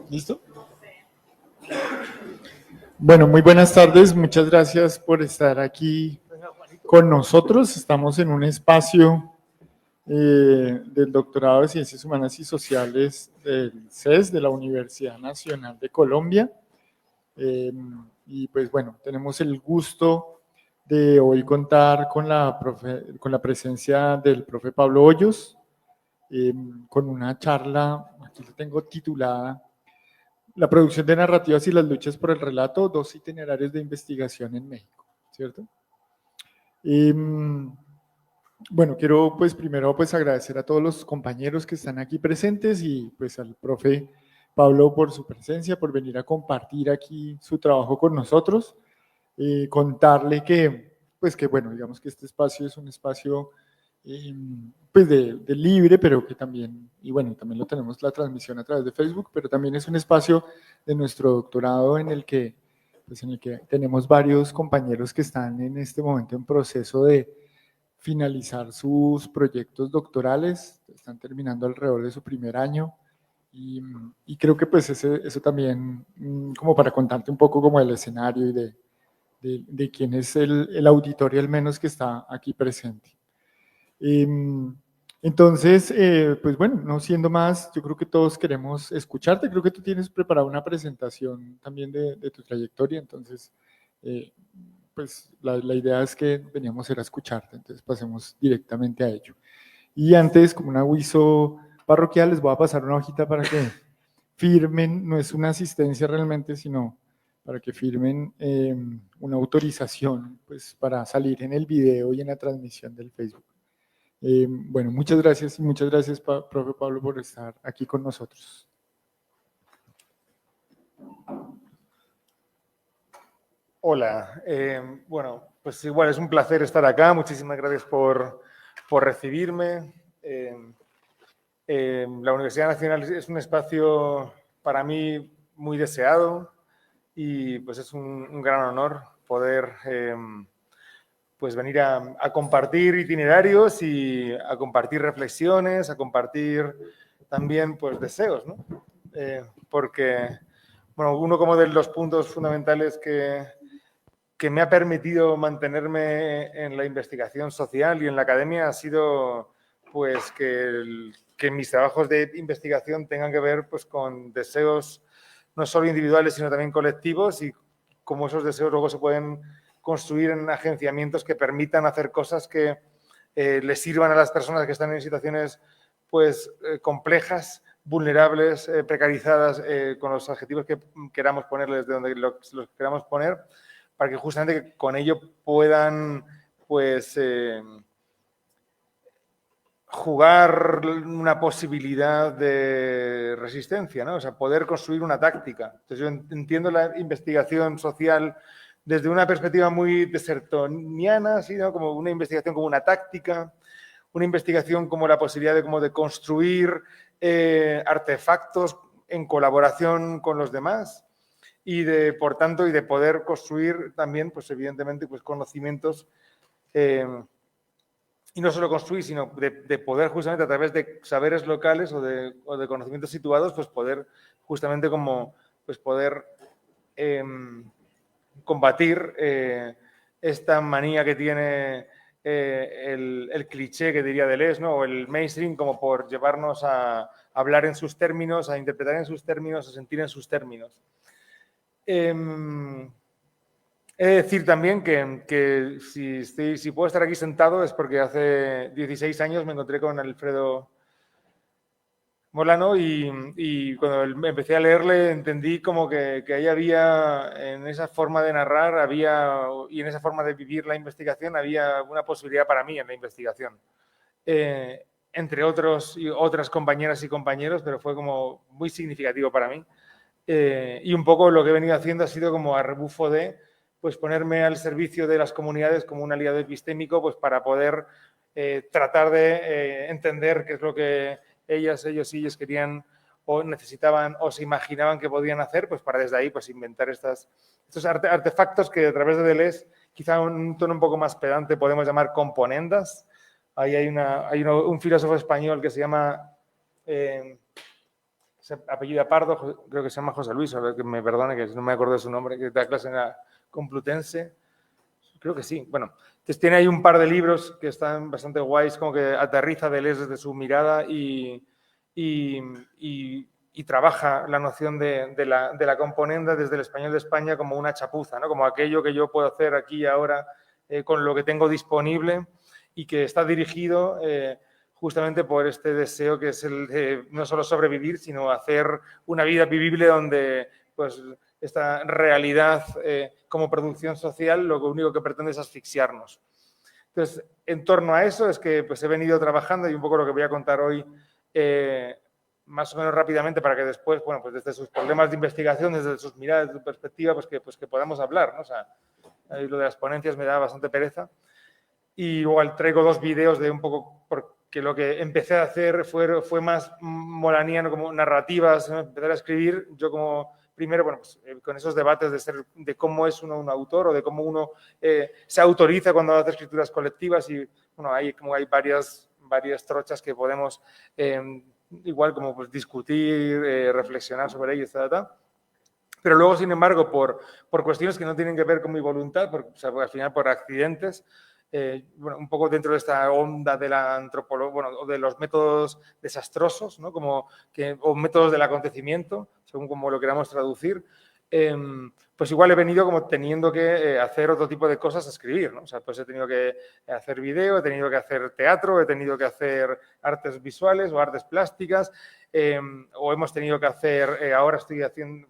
¿Listo? Bueno, muy buenas tardes. Muchas gracias por estar aquí con nosotros. Estamos en un espacio del Doctorado de Ciencias Humanas y Sociales del CES, de la Universidad Nacional de Colombia. Y pues bueno, tenemos el gusto de hoy contar con la presencia del profe Pablo Hoyos, con una charla, aquí lo tengo titulada La producción de narrativas y las luchas por el relato, dos itinerarios de investigación en México, ¿cierto? Bueno, quiero pues primero pues agradecer a todos los compañeros que están aquí presentes y pues al profe Pablo por su presencia, por venir a compartir aquí su trabajo con nosotros. Contarle que, pues que bueno, digamos que este espacio es un espacio pues de libre, pero que también, y bueno, también lo tenemos la transmisión a través de Facebook, pero también es un espacio de nuestro doctorado pues en el que tenemos varios compañeros que están en este momento en proceso de finalizar sus proyectos doctorales, están terminando alrededor de su primer año. Y creo que pues eso también, como para contarte un poco como el escenario y de quién es el auditorio al menos que está aquí presente. Entonces, pues bueno, no siendo más, yo creo que todos queremos escucharte. Creo que tú tienes preparada una presentación también de tu trayectoria, entonces, pues la idea es que veníamos a escucharte, entonces pasemos directamente a ello. Y antes, como un aviso parroquial, les voy a pasar una hojita para que firmen, no es una asistencia realmente, sino para que firmen una autorización pues, para salir en el video y en la transmisión del Facebook. Bueno, muchas gracias, profe Pablo, por estar aquí con nosotros. Hola, bueno, pues igual es un placer estar acá. Muchísimas gracias por recibirme. La Universidad Nacional es un espacio para mí muy deseado y pues es un gran honor poder pues venir a compartir itinerarios y a compartir reflexiones, a compartir también pues deseos, ¿no? Porque, bueno, uno como de los puntos fundamentales que me ha permitido mantenerme en la investigación social y en la academia ha sido pues que mis trabajos de investigación tengan que ver pues con deseos no solo individuales sino también colectivos y cómo esos deseos luego se pueden construir en agenciamientos que permitan hacer cosas que les sirvan a las personas que están en situaciones pues complejas, vulnerables, precarizadas, con los adjetivos que queramos ponerles de donde los queramos poner, para que justamente con ello puedan pues jugar una posibilidad de resistencia, ¿no? O sea, poder construir una táctica. Entonces yo entiendo la investigación social desde una perspectiva muy desertoniana, ¿sí? ¿No? Como una investigación como una táctica, una investigación como la posibilidad de construir artefactos en colaboración con los demás y por tanto, de poder construir también, pues evidentemente, pues conocimientos y no solo construir, sino de poder justamente a través de saberes locales o de conocimientos situados, pues poder justamente como pues poder combatir esta manía que tiene el cliché que diría Deleuze, ¿no? O el mainstream, como por llevarnos a hablar en sus términos, a interpretar en sus términos, a sentir en sus términos. He de decir también que si puedo estar aquí sentado es porque hace 16 años me encontré con Alfredo Molano y cuando empecé a leerle entendí como que ahí había, en esa forma de narrar y en esa forma de vivir la investigación, había una posibilidad para mí en la investigación. Entre otros y otras compañeras y compañeros, pero fue como muy significativo para mí. Y un poco lo que he venido haciendo ha sido como a rebufo de pues ponerme al servicio de las comunidades como un aliado epistémico pues para poder tratar de entender qué es lo que ellos y ellos querían o necesitaban o se imaginaban que podían hacer, pues para desde ahí pues inventar estos artefactos que a través de Deleuze, quizá un tono un poco más pedante, podemos llamar componendas. Ahí hay un filósofo español que se llama... se apellida Pardo, creo que se llama José Luis, a ver que me perdone, que no me acuerdo de su nombre, que da clase en la Complutense. Creo que sí. Bueno, entonces tiene ahí un par de libros que están bastante guays, como que aterriza Deleuze desde su mirada y trabaja la noción de la componenda desde el español de España como una chapuza, ¿no? Como aquello que yo puedo hacer aquí y ahora con lo que tengo disponible y que está dirigido justamente por este deseo que es el de no solo sobrevivir, sino hacer una vida vivible donde pues esta realidad como producción social lo único que pretende es asfixiarnos. Entonces, en torno a eso es que pues, he venido trabajando y un poco lo que voy a contar hoy más o menos rápidamente para que después, bueno, pues desde sus problemas de investigación, desde sus miradas, desde su perspectiva, pues que podamos hablar, ¿no? O sea, lo de las ponencias me da bastante pereza. Y igual traigo 2 vídeos de un poco, porque lo que empecé a hacer fue más molaniano, como narrativas, ¿no? Empezar a escribir, yo como primero, bueno, pues, con esos debates de cómo es uno un autor o de cómo uno se autoriza cuando hace escrituras colectivas y, bueno, hay varias trochas que podemos igual como pues, discutir, reflexionar sobre ello, etc. Pero luego, sin embargo, por cuestiones que no tienen que ver con mi voluntad, o sea, al final por accidentes, bueno, un poco dentro de esta onda de la antropología, bueno, o de los métodos desastrosos, ¿no? O métodos del acontecimiento, según como lo queramos traducir, pues igual he venido como teniendo que hacer otro tipo de cosas a escribir, ¿no? O sea, pues he tenido que hacer vídeo, he tenido que hacer teatro, he tenido que hacer artes visuales o artes plásticas, o hemos tenido que hacer, ahora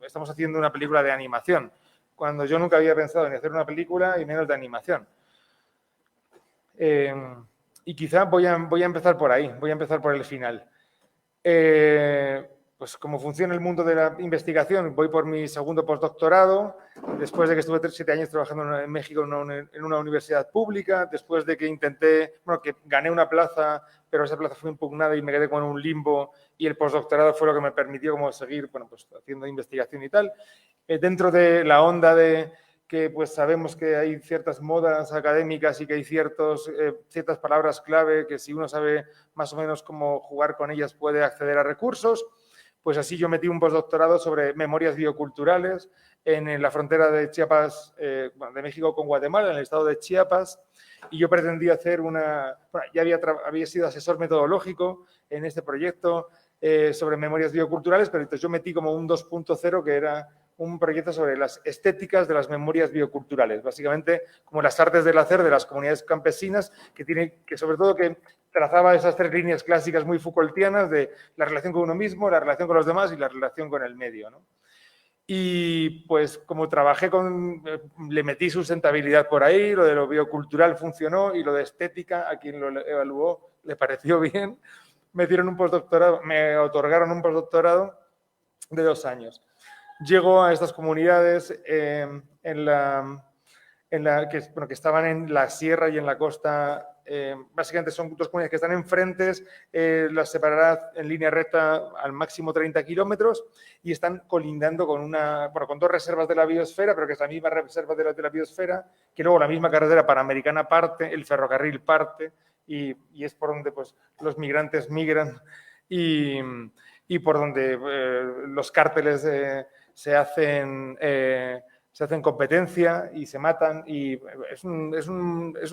estamos haciendo una película de animación, cuando yo nunca había pensado ni hacer una película y menos de animación. Y quizá voy a empezar por ahí, voy a empezar por el final. Pues como funciona el mundo de la investigación, voy por mi segundo postdoctorado, después de que estuve 7 años trabajando en México en una universidad pública, después de que que gané una plaza, pero esa plaza fue impugnada y me quedé con un limbo y el postdoctorado fue lo que me permitió como seguir, bueno, pues haciendo investigación y tal. Dentro de la onda de que pues sabemos que hay ciertas modas académicas y que hay ciertas palabras clave que si uno sabe más o menos cómo jugar con ellas puede acceder a recursos. Pues así yo metí un postdoctorado sobre memorias bioculturales en la frontera de Chiapas, de México con Guatemala, en el estado de Chiapas, y yo pretendía hacer ya había sido asesor metodológico en este proyecto sobre memorias bioculturales, pero entonces yo metí como un 2.0 que era un proyecto sobre las estéticas de las memorias bioculturales, básicamente como las artes del hacer de las comunidades campesinas, que sobre todo que trazaba esas 3 líneas clásicas muy Foucaultianas de la relación con uno mismo, la relación con los demás y la relación con el medio, ¿no? Y pues como trabajé le metí sustentabilidad por ahí, lo de lo biocultural funcionó y lo de estética, a quien lo evaluó le pareció bien, me otorgaron un postdoctorado de 2 años. Llego a estas comunidades que estaban en la sierra y en la costa. Básicamente son 2 comunidades que están enfrentes, las separará en línea recta al máximo 30 kilómetros y están colindando con con 2 reservas de la biosfera, pero que es la misma reserva de la biosfera, que luego la misma carretera panamericana parte, el ferrocarril parte y es por donde pues, los migrantes migran y por donde los cárteles se hacen competencia y se matan y es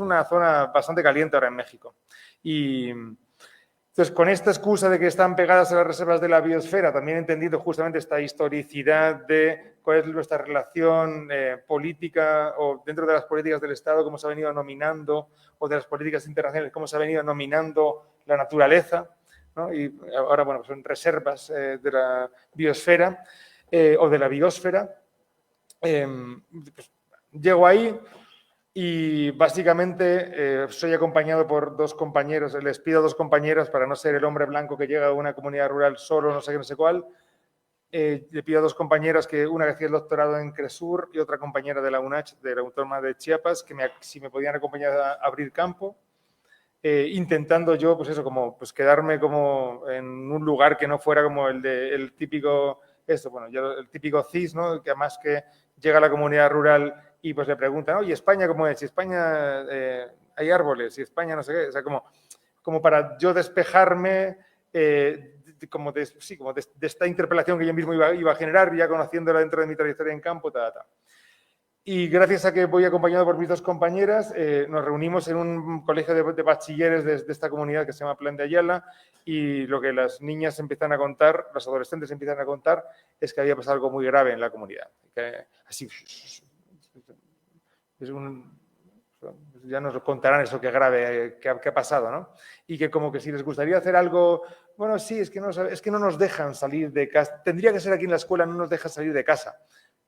una zona bastante caliente ahora en México. Y entonces, con esta excusa de que están pegadas a las reservas de la biosfera, también he entendido justamente esta historicidad de cuál es nuestra relación política o dentro de las políticas del Estado, cómo se ha venido nominando, o de las políticas internacionales, cómo se ha venido nominando la naturaleza, ¿no? Y ahora, bueno, son reservas de la biosfera o de la biosfera. Pues, llego ahí y básicamente soy acompañado por 2 compañeros, les pido a 2 compañeras para no ser el hombre blanco que llega a una comunidad rural solo, no sé qué, no sé cuál. Le pido a 2 compañeras, una que hacía el doctorado en CRESUR y otra compañera de la UNACH, de la Autónoma de Chiapas, si me podían acompañar a abrir campo. Intentando yo, pues eso, pues quedarme como en un lugar que no fuera como el típico, el típico CIS, ¿no? Que además que llega a la comunidad rural y pues le preguntan, oye, ¿España cómo es? Si España hay árboles, si España no sé qué, o sea, como para yo despejarme, de esta interpelación que yo mismo iba a generar, ya conociéndola dentro de mi trayectoria en campo, Y gracias a que voy acompañado por mis dos compañeras, nos reunimos en un colegio de bachilleres de esta comunidad que se llama Plan de Ayala, y lo que las niñas empiezan a contar, los adolescentes empiezan a contar, es que había pasado algo muy grave en la comunidad. Así, ya nos contarán eso que grave, que ha pasado, ¿no? Y que como que si les gustaría hacer algo, bueno, sí, es que no nos dejan salir de casa, tendría que ser aquí en la escuela, no nos dejan salir de casa.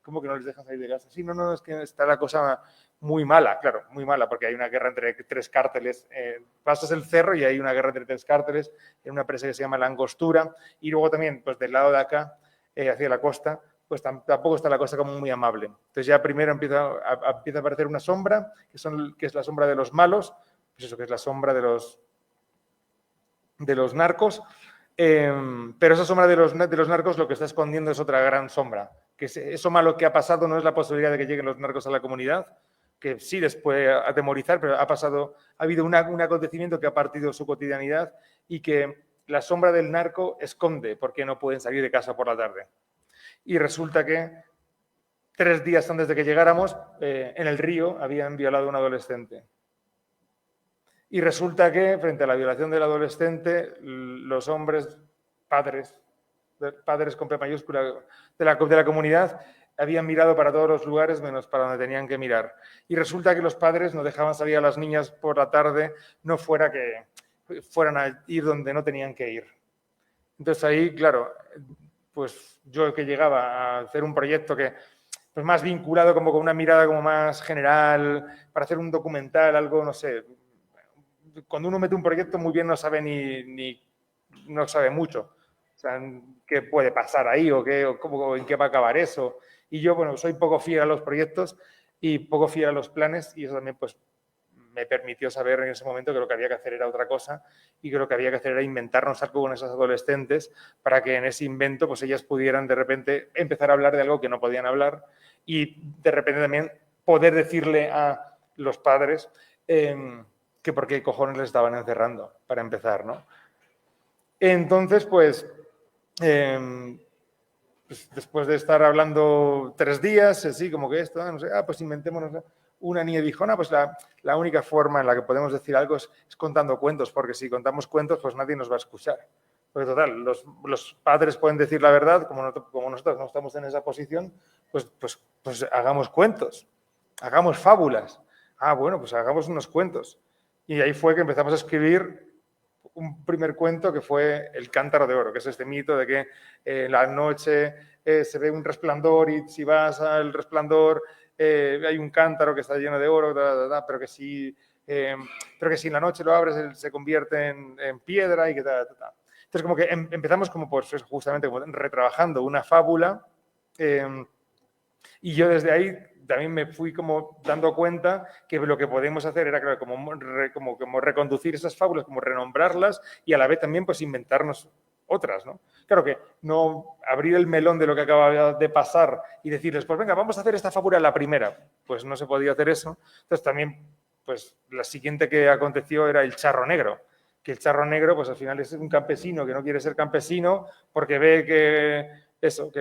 ¿Cómo que no les dejan salir de casa? Sí, no, es que está la cosa muy mala, claro, muy mala, porque hay una guerra entre tres cárteles. Pasas el cerro y hay una guerra entre tres cárteles en una presa que se llama La Angostura, y luego también, pues del lado de acá, hacia la costa, pues tampoco está la cosa como muy amable. Entonces ya primero empieza a aparecer una sombra, que es la sombra de los malos, pues eso, que es la sombra de los narcos, pero esa sombra de los narcos lo que está escondiendo es otra gran sombra, que eso malo que ha pasado no es la posibilidad de que lleguen los narcos a la comunidad, que sí les puede atemorizar, pero ha habido un acontecimiento que ha partido su cotidianidad y que la sombra del narco esconde porque no pueden salir de casa por la tarde. Y resulta que 3 días antes de que llegáramos, en el río habían violado a un adolescente. Y resulta que, frente a la violación del adolescente, los hombres, padres con P mayúscula, de la comunidad, habían mirado para todos los lugares menos para donde tenían que mirar. Y resulta que los padres no dejaban salir a las niñas por la tarde, no fuera que fueran a ir donde no tenían que ir. Entonces ahí, claro, pues yo que llegaba a hacer un proyecto que pues más vinculado como con una mirada como más general, para hacer un documental, algo, no sé. Cuando uno mete un proyecto muy bien no sabe no sabe mucho. O sea, qué puede pasar ahí o en qué va a acabar eso. Y yo, bueno, soy poco fiel a los proyectos y poco fiel a los planes, y eso también pues me permitió saber en ese momento que lo que había que hacer era otra cosa, y que lo que había que hacer era inventarnos algo con esas adolescentes para que en ese invento pues ellas pudieran de repente empezar a hablar de algo que no podían hablar, y de repente también poder decirle a los padres que por qué cojones les estaban encerrando, para empezar, ¿no? Entonces, pues después de estar hablando 3 días, así como que esto, no sé, pues inventémonos. Una niña dijo, no, pues la única forma en la que podemos decir algo es contando cuentos, porque si contamos cuentos, pues nadie nos va a escuchar. Porque total, los padres pueden decir la verdad, como nosotros no estamos en esa posición, pues hagamos cuentos, hagamos fábulas. Bueno, pues hagamos unos cuentos. Y ahí fue que empezamos a escribir un primer cuento que fue El cántaro de oro, que es este mito de que en la noche se ve un resplandor y si vas al resplandor hay un cántaro que está lleno de oro, pero que si en la noche lo abres se convierte en piedra y que tal. Entonces como que empezamos como pues justamente como retrabajando una fábula y yo desde ahí también me fui como dando cuenta que lo que podemos hacer era claro, como reconducir esas fábulas, como renombrarlas y a la vez también pues inventarnos otras, ¿no? Claro que no abrir el melón de lo que acaba de pasar y decirles, pues venga, vamos a hacer esta fábula la primera. Pues no se podía hacer eso. Entonces también, pues la siguiente que aconteció era el charro negro. Que el charro negro, pues al final es un campesino que no quiere ser campesino porque ve que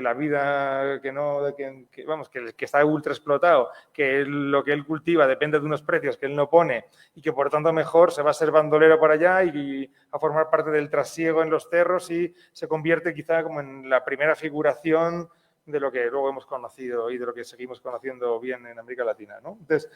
la vida, que está ultra explotado, que lo que él cultiva depende de unos precios que él no pone y que por tanto mejor se va a ser bandolero para allá y a formar parte del trasiego en los cerros y se convierte quizá como en la primera figuración de lo que luego hemos conocido y de lo que seguimos conociendo bien en América Latina, ¿no? Entonces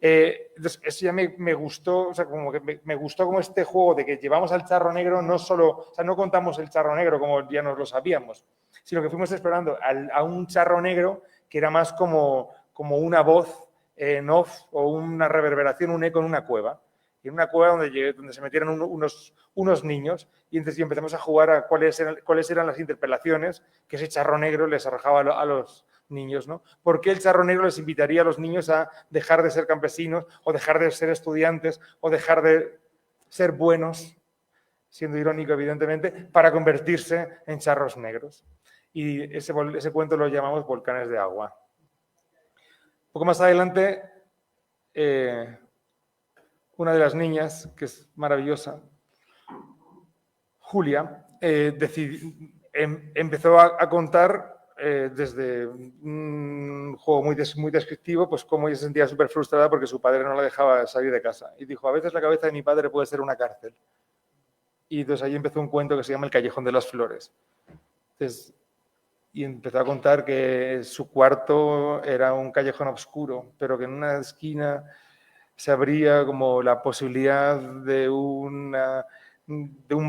eso ya me gustó, o sea, como que me gustó como este juego de que llevamos al charro negro, no solo, o sea, no contamos el charro negro como ya nos lo sabíamos, sino que fuimos explorando a un charro negro que era más como una voz en off o una reverberación, un eco en una cueva. Y en una cueva donde se metieron unos niños y entonces empezamos a jugar a cuáles eran las interpelaciones que ese charro negro les arrojaba a los niños, ¿no? ¿Por qué el charro negro les invitaría a los niños a dejar de ser campesinos o dejar de ser estudiantes o dejar de ser buenos, siendo irónico evidentemente, para convertirse en charros negros? Y ese cuento lo llamamos Volcanes de Agua. Un poco más adelante, una de las niñas, que es maravillosa, Julia, empezó a contar desde un juego muy descriptivo, pues cómo ella se sentía súper frustrada porque su padre no la dejaba salir de casa. Y dijo, a veces la cabeza de mi padre puede ser una cárcel. Y entonces ahí empezó un cuento que se llama El Callejón de las Flores. Entonces, y empezó a contar que su cuarto era un callejón oscuro, pero que en una esquina se abría como la posibilidad de un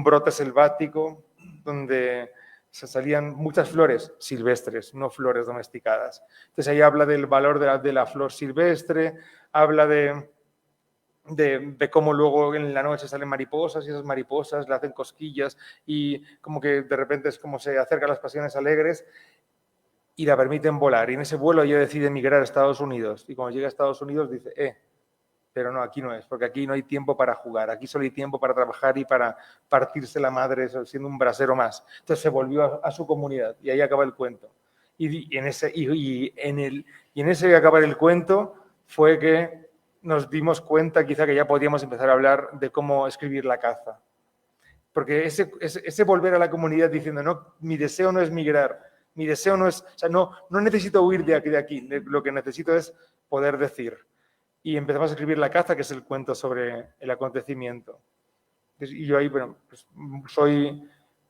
brote selvático donde se salían muchas flores silvestres, no flores domesticadas. Entonces ahí habla del valor de la flor silvestre, habla de cómo luego en la noche salen mariposas y esas mariposas le hacen cosquillas y como que de repente es como se acercan las pasiones alegres y la permiten volar. Y en ese vuelo ella decide emigrar a Estados Unidos. Y cuando llega a Estados Unidos dice, pero no, aquí no es, porque aquí no hay tiempo para jugar, aquí solo hay tiempo para trabajar y para partirse la madre siendo un brasero más. Entonces se volvió a su comunidad y ahí acaba el cuento. Y en ese acabar el cuento fue que nos dimos cuenta quizá que ya podíamos empezar a hablar de cómo escribir la caza. Porque ese volver a la comunidad diciendo, no, mi deseo no es migrar, mi deseo no es, o sea, no necesito huir de aquí, lo que necesito es poder decir. Y empezamos a escribir La caza, que es el cuento sobre el acontecimiento. Y yo ahí, bueno, pues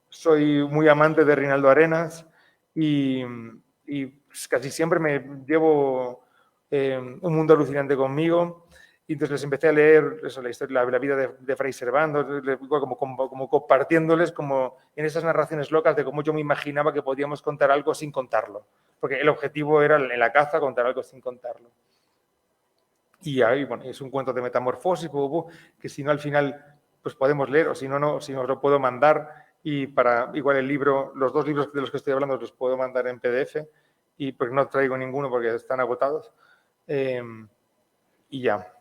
soy muy amante de Reinaldo Arenas y pues casi siempre me llevo Un mundo alucinante conmigo. Y entonces les empecé a leer eso, la historia, la vida de Fray Servando, como compartiéndoles como en esas narraciones locas de cómo yo me imaginaba que podíamos contar algo sin contarlo. Porque el objetivo era en la caza contar algo sin contarlo. Y ahí, bueno, es un cuento de metamorfosis, que si no al final pues podemos leer, o si no, si no os lo puedo mandar. Y para igual el libro, los dos libros de los que estoy hablando los puedo mandar en PDF, y porque no traigo ninguno porque están agotados. Y ya.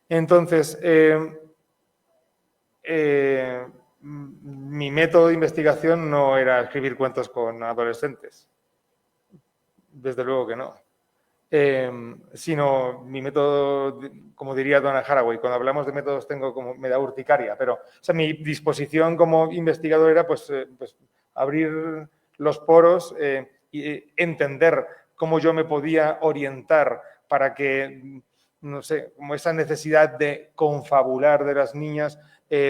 Entonces, mi método de investigación no era escribir cuentos con adolescentes. Desde luego que no. Sino mi método, como diría Donna Haraway, cuando hablamos de métodos me da urticaria, pero o sea, mi disposición como investigador era pues abrir los poros y entender cómo yo me podía orientar para que, no sé, como esa necesidad de confabular de las niñas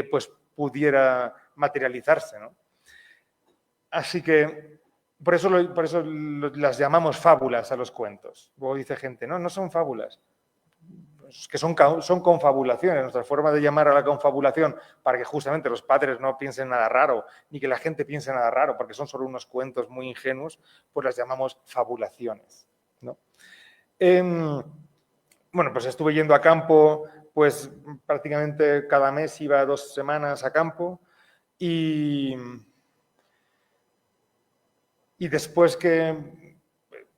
pues pudiera materializarse, ¿no? Así que por eso las llamamos fábulas a los cuentos. Luego dice gente, no son fábulas, pues que son confabulaciones. Nuestra forma de llamar a la confabulación para que justamente los padres no piensen nada raro, ni que la gente piense nada raro, porque son solo unos cuentos muy ingenuos, pues las llamamos fabulaciones, ¿no? Bueno, pues estuve yendo a campo, pues prácticamente cada mes iba 2 semanas a campo y después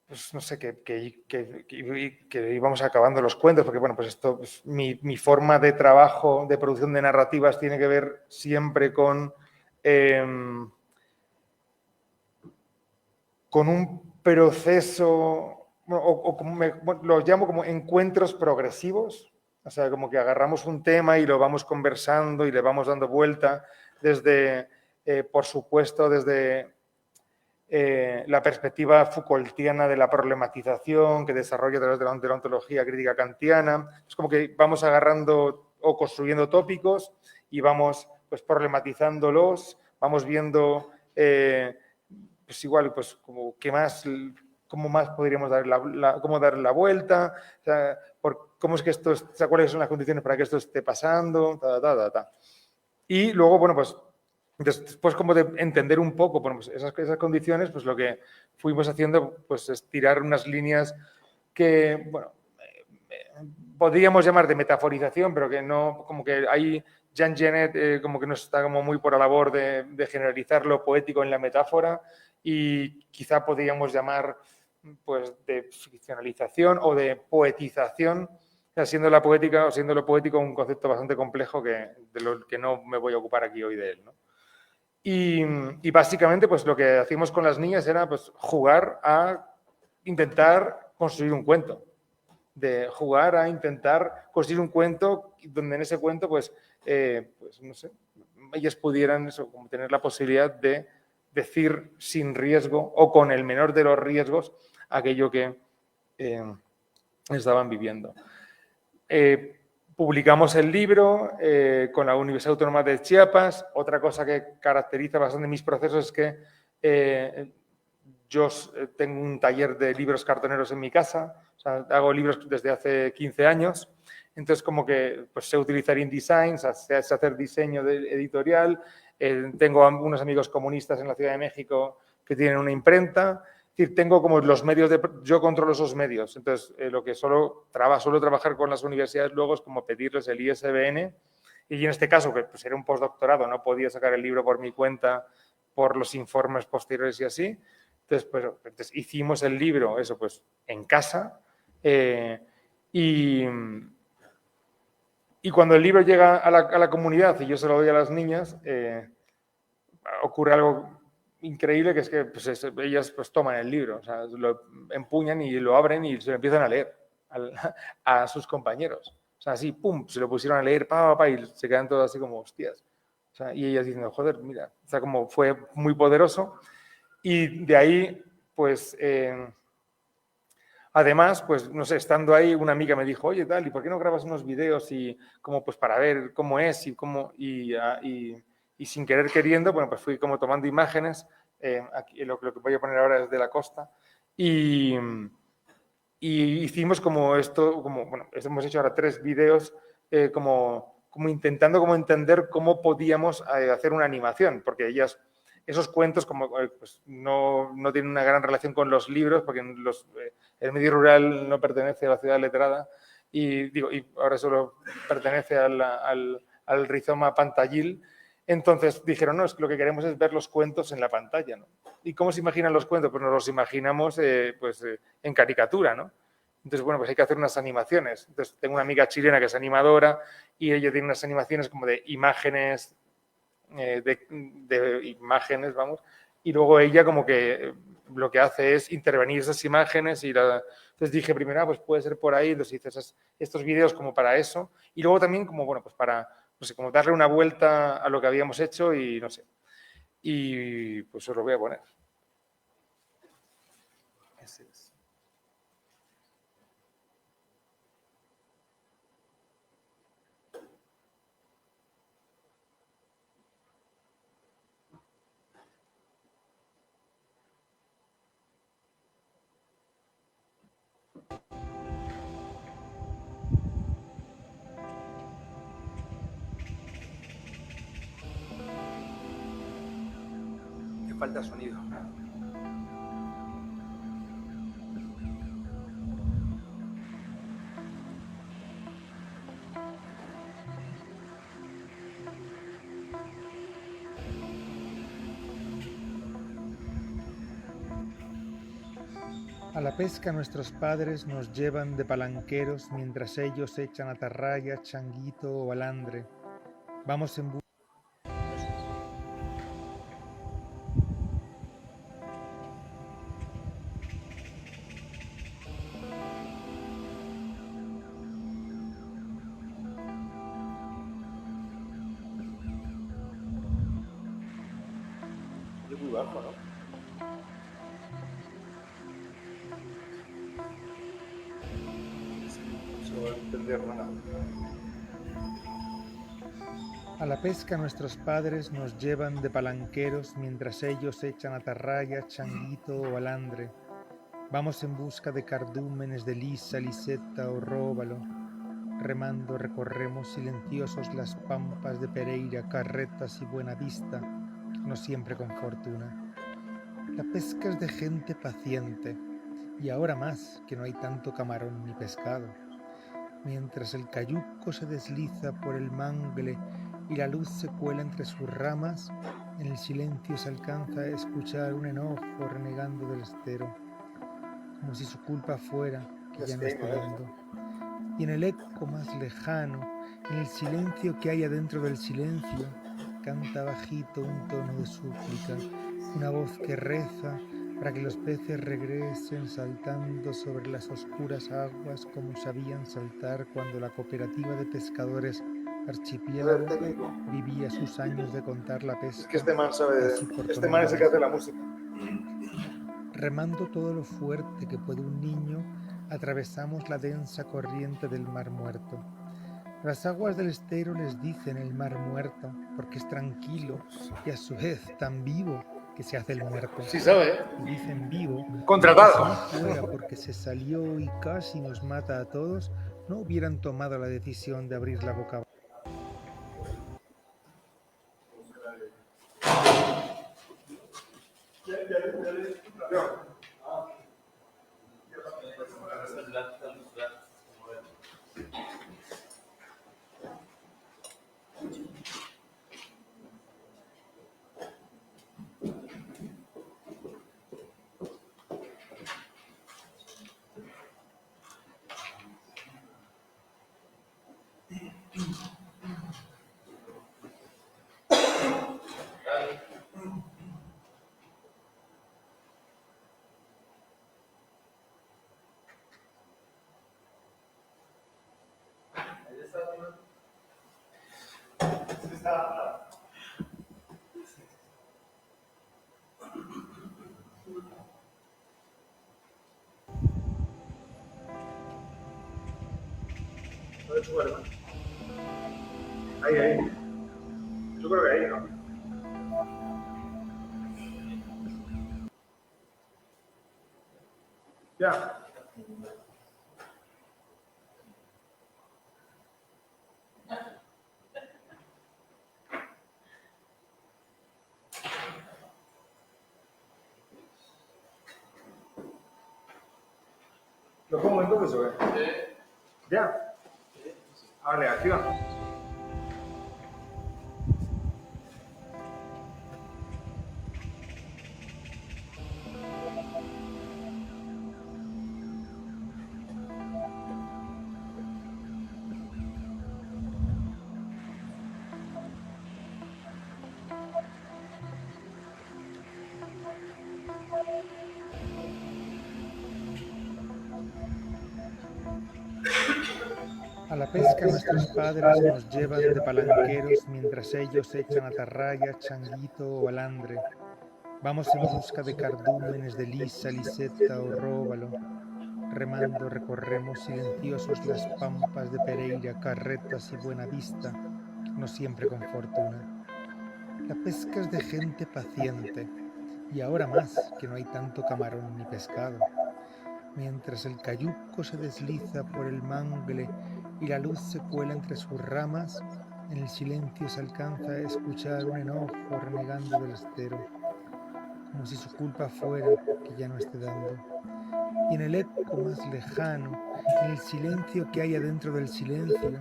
pues no sé, que íbamos acabando los cuentos, porque bueno, pues esto, pues, mi forma de trabajo, de producción de narrativas tiene que ver siempre con un proceso, lo llamo como encuentros progresivos, o sea, como que agarramos un tema y lo vamos conversando y le vamos dando vuelta desde, por supuesto, desde la perspectiva Foucaultiana de la problematización que desarrolla a través de la ontología crítica kantiana. Es como que vamos agarrando o construyendo tópicos y vamos pues problematizándolos, vamos viendo pues igual pues como cómo más podríamos dar cómo darle la vuelta, o sea, cómo es que cuáles son las condiciones para que esto esté pasando, Y luego, bueno, pues después como de entender un poco bueno, pues esas condiciones, pues lo que fuimos haciendo pues es tirar unas líneas que, bueno, podríamos llamar de metaforización, pero que no, como que ahí Jean Genet como que no está como muy por la labor de generalizar lo poético en la metáfora y quizá podríamos llamar pues de ficcionalización o de poetización, siendo la poética o siendo lo poético un concepto bastante complejo de lo que no me voy a ocupar aquí hoy de él, ¿no? Y básicamente, pues lo que hacíamos con las niñas era pues, jugar a intentar construir un cuento. De jugar a intentar construir un cuento donde en ese cuento pues pues no sé, ellas pudieran eso, como tener la posibilidad de decir sin riesgo o con el menor de los riesgos aquello que estaban viviendo. Publicamos el libro con la Universidad Autónoma de Chiapas. Otra cosa que caracteriza bastante mis procesos es que yo tengo un taller de libros cartoneros en mi casa. O sea, hago libros desde hace 15 años. Entonces, como que pues, sé utilizar InDesign, sé hacer diseño editorial. Tengo unos amigos comunistas en la Ciudad de México que tienen una imprenta. Es decir, tengo como los medios, yo controlo esos medios. Entonces, lo que suelo trabajar con las universidades luego es como pedirles el ISBN. Y en este caso, que pues, era un postdoctorado, no podía sacar el libro por mi cuenta por los informes posteriores y así. Entonces, pues, entonces hicimos el libro, eso pues, en casa. Y cuando el libro llega a la comunidad y yo se lo doy a las niñas, ocurre algo increíble, que es que pues, ellas pues, toman el libro, o sea, lo empuñan y lo abren y se lo empiezan a leer a sus compañeros. O sea, así, pum, se lo pusieron a leer, y se quedan todos así como, hostias. O sea, y ellas diciendo, joder, mira, o sea, como fue muy poderoso. Y de ahí, pues, además, pues, no sé, estando ahí, una amiga me dijo, oye, tal, ¿y por qué no grabas unos videos y como, pues, para ver cómo es y cómo, y sin querer queriendo, bueno, pues fui como tomando imágenes, aquí, lo que voy a poner ahora es de la costa, y hicimos como esto, como, bueno, hemos hecho ahora 3 videos como intentando como entender cómo podíamos hacer una animación, porque ellas, esos cuentos como, pues no tienen una gran relación con los libros, porque el medio rural no pertenece a la ciudad letrada, y ahora solo pertenece al rizoma pantallil. Entonces dijeron, no, es que lo que queremos es ver los cuentos en la pantalla, ¿no? ¿Y cómo se imaginan los cuentos? Pues nos los imaginamos en caricatura, ¿no? Entonces, bueno, pues hay que hacer unas animaciones. Entonces, tengo una amiga chilena que es animadora y ella tiene unas animaciones como de imágenes, de imágenes, vamos, y luego ella como que lo que hace es intervenir esas imágenes entonces dije primero, pues puede ser por ahí, entonces hice estos vídeos como para eso y luego también como, bueno, pues para, no sé, como darle una vuelta a lo que habíamos hecho y no sé, y pues os lo voy a poner. Ese es. Me falta sonido. A la pesca nuestros padres nos llevan de palanqueros mientras ellos echan atarraya, changuito o balandre. Vamos en busca. Es muy bajo, ¿no? No va a entender nada. A la pesca nuestros padres nos llevan de palanqueros mientras ellos echan atarraya, changuito o balandre. Vamos en busca de cardúmenes de lisa, liseta o róbalo. Remando recorremos silenciosos las pampas de Pereira, Carretas y Buenavista, no siempre con fortuna. La pesca es de gente paciente, y ahora más que no hay tanto camarón ni pescado. Mientras el cayuco se desliza por el mangle y la luz se cuela entre sus ramas, en el silencio se alcanza a escuchar un enojo renegando del estero, como si su culpa fuera que ya no esté dando. Y en el eco más lejano, en el silencio que hay adentro del silencio, canta bajito un tono de súplica, una voz que reza para que los peces regresen saltando sobre las oscuras aguas como sabían saltar cuando la cooperativa de pescadores archipiélago, vivía sus años de contar la pesca. Es que este man sabe casi por Este man es el que hace la música. Remando todo lo fuerte que puede un niño, atravesamos la densa corriente del Mar Muerto. Las aguas del estero les dicen el Mar Muerto, porque es tranquilo y a su vez tan vivo que se hace el muerto. Sí sabe, ¿eh? Y dicen vivo, Contratado. si no fuera porque se salió y casi nos mata a todos, no hubieran tomado la decisión de abrir la boca. Ahí. Yo creo que ahí, ¿no? Ya. ¿Lo pongo entonces o qué? ¿Ya? Vale, activa. A la pesca nuestros padres nos llevan de palanqueros mientras ellos echan atarraya, changuito o alandre. Vamos en busca de cardúmenes de lisa, liseta o róbalo. Remando recorremos silenciosos las pampas de Pereira, Carretas y Buenavista, no siempre con fortuna. La pesca es de gente paciente, y ahora más que no hay tanto camarón ni pescado. Mientras el cayuco se desliza por el mangle y la luz se cuela entre sus ramas, en el silencio se alcanza a escuchar un enojo renegando del estero, como si su culpa fuera que ya no esté dando. Y en el eco más lejano, en el silencio que hay adentro del silencio,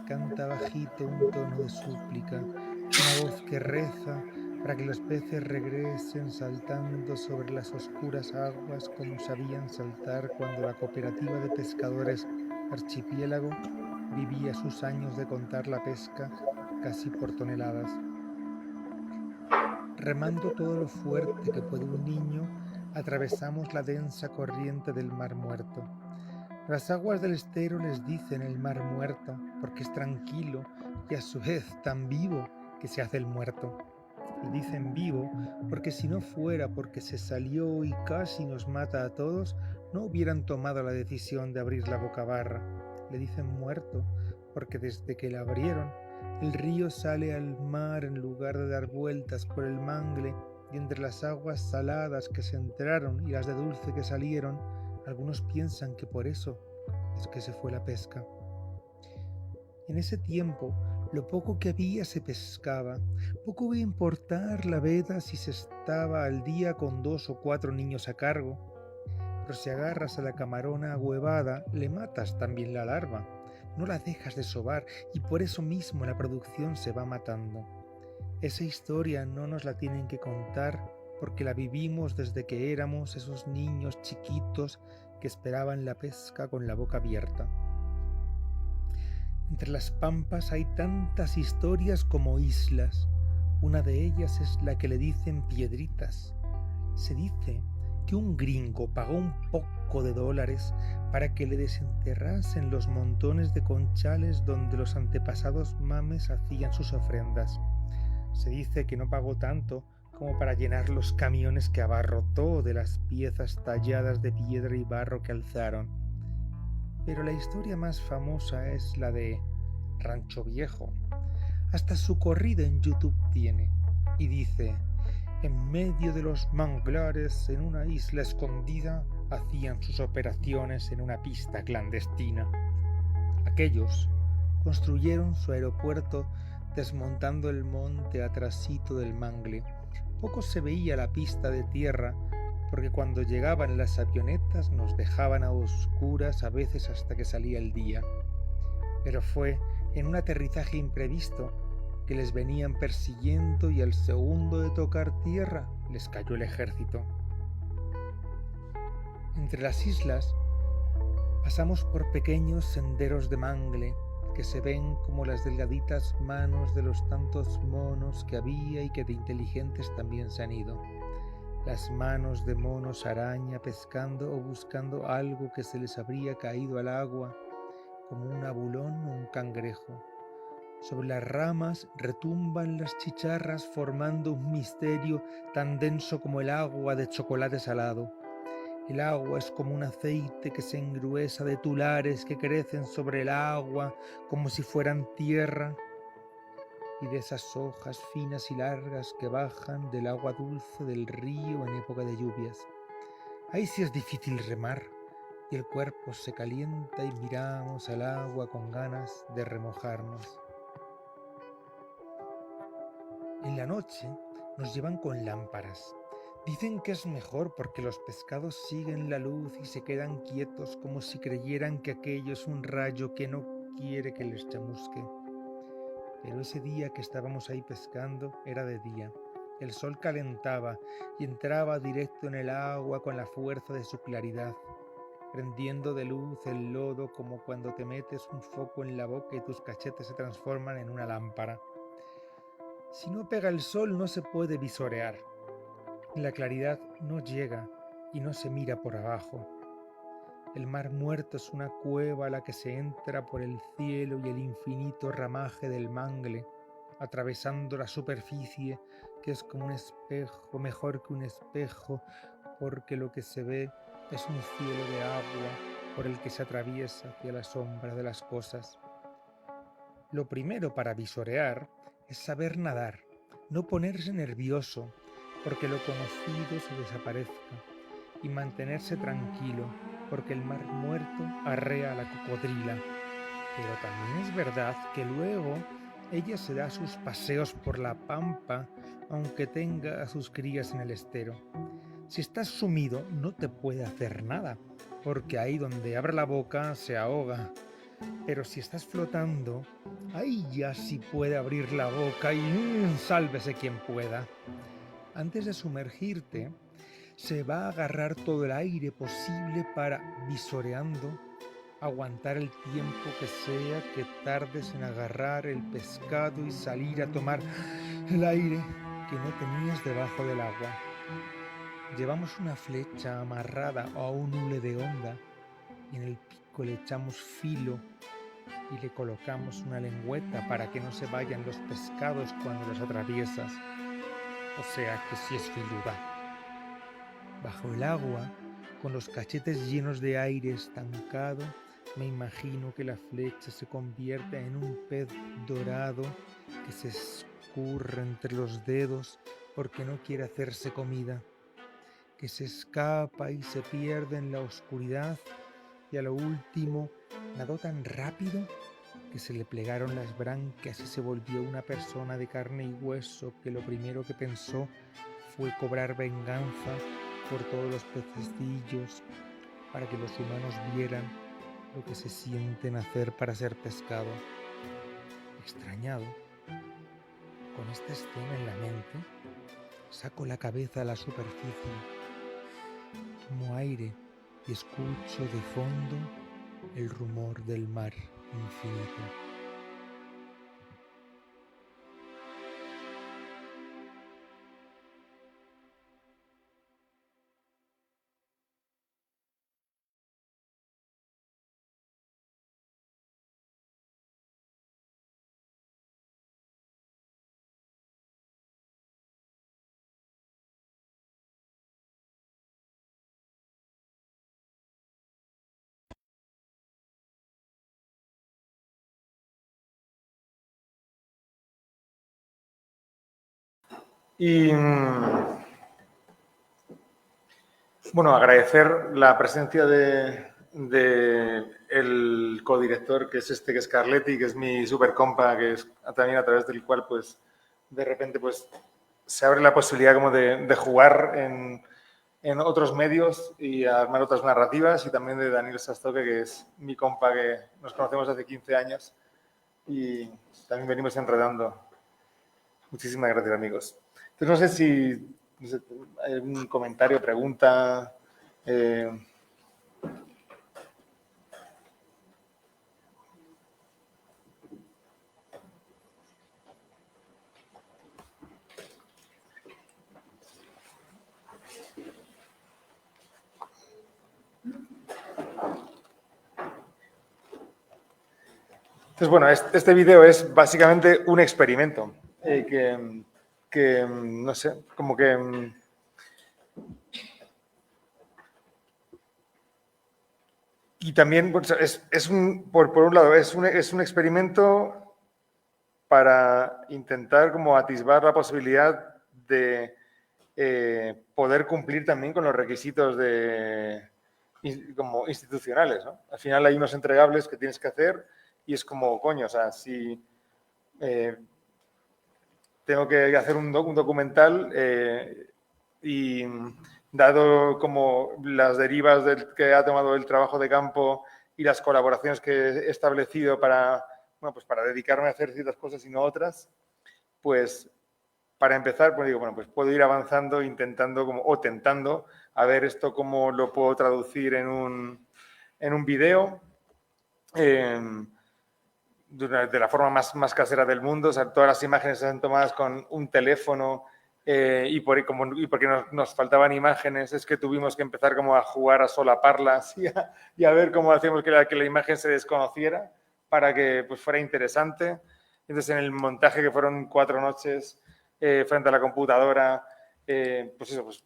canta bajito un tono de súplica, una voz que reza para que los peces regresen saltando sobre las oscuras aguas como sabían saltar cuando la cooperativa de pescadores Archipiélago vivía sus años de contar la pesca casi por toneladas. Remando todo lo fuerte que puede un niño, atravesamos la densa corriente del Mar Muerto. Las aguas del estero les dicen el Mar Muerto porque es tranquilo y a su vez tan vivo que se hace el muerto. Le dicen vivo porque si no fuera porque se salió y casi nos mata a todos, no hubieran tomado la decisión de abrir la bocabarra. Le dicen muerto porque desde que la abrieron, el río sale al mar en lugar de dar vueltas por el mangle, y entre las aguas saladas que se entraron y las de dulce que salieron, algunos piensan que por eso es que se fue la pesca. En ese tiempo, lo poco que había se pescaba. Poco iba a importar la veda si se estaba al día con 2 o 4 niños a cargo. Pero si agarras a la camarona ahuevada, le matas también la larva. No la dejas de sobar y por eso mismo la producción se va matando. Esa historia no nos la tienen que contar porque la vivimos desde que éramos esos niños chiquitos que esperaban la pesca con la boca abierta. Entre las pampas hay tantas historias como islas. Una de ellas es la que le dicen Piedritas. Se dice que un gringo pagó un poco de dólares para que le desenterrasen los montones de conchales donde los antepasados mames hacían sus ofrendas. Se dice que no pagó tanto como para llenar los camiones que abarrotó de las piezas talladas de piedra y barro que alzaron. Pero la historia más famosa es la de Rancho Viejo. Hasta su corrido en YouTube tiene, y dice: en medio de los manglares, en una isla escondida, hacían sus operaciones en una pista clandestina. Aquellos construyeron su aeropuerto desmontando el monte atrasito del mangle. Poco se veía la pista de tierra, porque cuando llegaban las avionetas nos dejaban a oscuras a veces hasta que salía el día. Pero fue en un aterrizaje imprevisto que les venían persiguiendo y al segundo de tocar tierra les cayó el ejército. Entre las islas pasamos por pequeños senderos de mangle que se ven como las delgaditas manos de los tantos monos que había y que de inteligentes también se han ido. Las manos de monos araña pescando o buscando algo que se les habría caído al agua, como un abulón o un cangrejo. Sobre las ramas retumban las chicharras formando un misterio tan denso como el agua de chocolate salado. El agua es como un aceite que se engruesa de tulares que crecen sobre el agua como si fueran tierra, y de esas hojas finas y largas que bajan del agua dulce del río en época de lluvias. Ahí sí es difícil remar y el cuerpo se calienta y miramos al agua con ganas de remojarnos. En la noche nos llevan con lámparas. Dicen que es mejor porque los pescados siguen la luz y se quedan quietos como si creyeran que aquello es un rayo que no quiere que les chamusque. Pero ese día que estábamos ahí pescando era de día. El sol calentaba y entraba directo en el agua con la fuerza de su claridad, prendiendo de luz el lodo como cuando te metes un foco en la boca y tus cachetes se transforman en una lámpara. Si no pega el sol no se puede visorear. La claridad no llega y no se mira por abajo. El mar muerto es una cueva a la que se entra por el cielo y el infinito ramaje del mangle, atravesando la superficie que es como un espejo, mejor que un espejo, porque lo que se ve es un cielo de agua por el que se atraviesa hacia la sombra de las cosas. Lo primero para visorear es saber nadar, no ponerse nervioso porque lo conocido se desaparezca y mantenerse tranquilo porque el mar muerto arrea a la cocodrila. Pero también es verdad que luego ella se da sus paseos por la pampa aunque tenga a sus crías en el estero. Si estás sumido no te puede hacer nada porque ahí donde abre la boca se ahoga. Pero si estás flotando, ahí ya sí puede abrir la boca y sálvese quien pueda. Antes de sumergirte, se va a agarrar todo el aire posible para, visoreando, aguantar el tiempo que sea que tardes en agarrar el pescado y salir a tomar el aire que no tenías debajo del agua. Llevamos una flecha amarrada a un hule de onda y en el pico le echamos filo y le colocamos una lengüeta para que no se vayan los pescados cuando los atraviesas. O sea que sí es filuda. Bajo el agua, con los cachetes llenos de aire estancado, me imagino que la flecha se convierte en un pez dorado que se escurre entre los dedos porque no quiere hacerse comida, que se escapa y se pierde en la oscuridad y a lo último nadó tan rápido que se le plegaron las branquias y se volvió una persona de carne y hueso que lo primero que pensó fue cobrar venganza por todos los pececillos para que los humanos vieran lo que se sienten hacer para ser pescado. Extrañado, con esta escena en la mente, saco la cabeza a la superficie, tomo aire y escucho de fondo el rumor del mar infinito. Y bueno, agradecer la presencia de el codirector, que es que es Carletti, que es mi super compa, que es también a través del cual, pues, de repente, pues, se abre la posibilidad como de jugar en otros medios y armar otras narrativas, y también de Daniel Sastoque, que es mi compa, que nos conocemos hace 15 años y también venimos enredando. Muchísimas gracias, amigos. Entonces, no sé si hay algún comentario, pregunta. Entonces, bueno, este vídeo es básicamente un experimento que no sé, como que y también pues, por un lado, es un experimento para intentar como atisbar la posibilidad de poder cumplir también con los requisitos como institucionales, ¿no? Al final hay unos entregables que tienes que hacer y es como, coño, o sea, si tengo que hacer un documental y dado como las derivas que ha tomado el trabajo de campo y las colaboraciones que he establecido para, bueno, pues para dedicarme a hacer ciertas cosas y no otras, pues para empezar, pues digo, bueno, pues puedo ir avanzando, intentando como, o tentando a ver esto cómo lo puedo traducir en un video. De la forma más casera del mundo. O sea, todas las imágenes se han tomadas con un teléfono y porque nos faltaban imágenes, es que tuvimos que empezar como a jugar a solaparlas y a ver cómo hacíamos que la imagen se desconociera para que pues, fuera interesante. Entonces, en el montaje, que fueron 4 noches frente a la computadora, pues eso, pues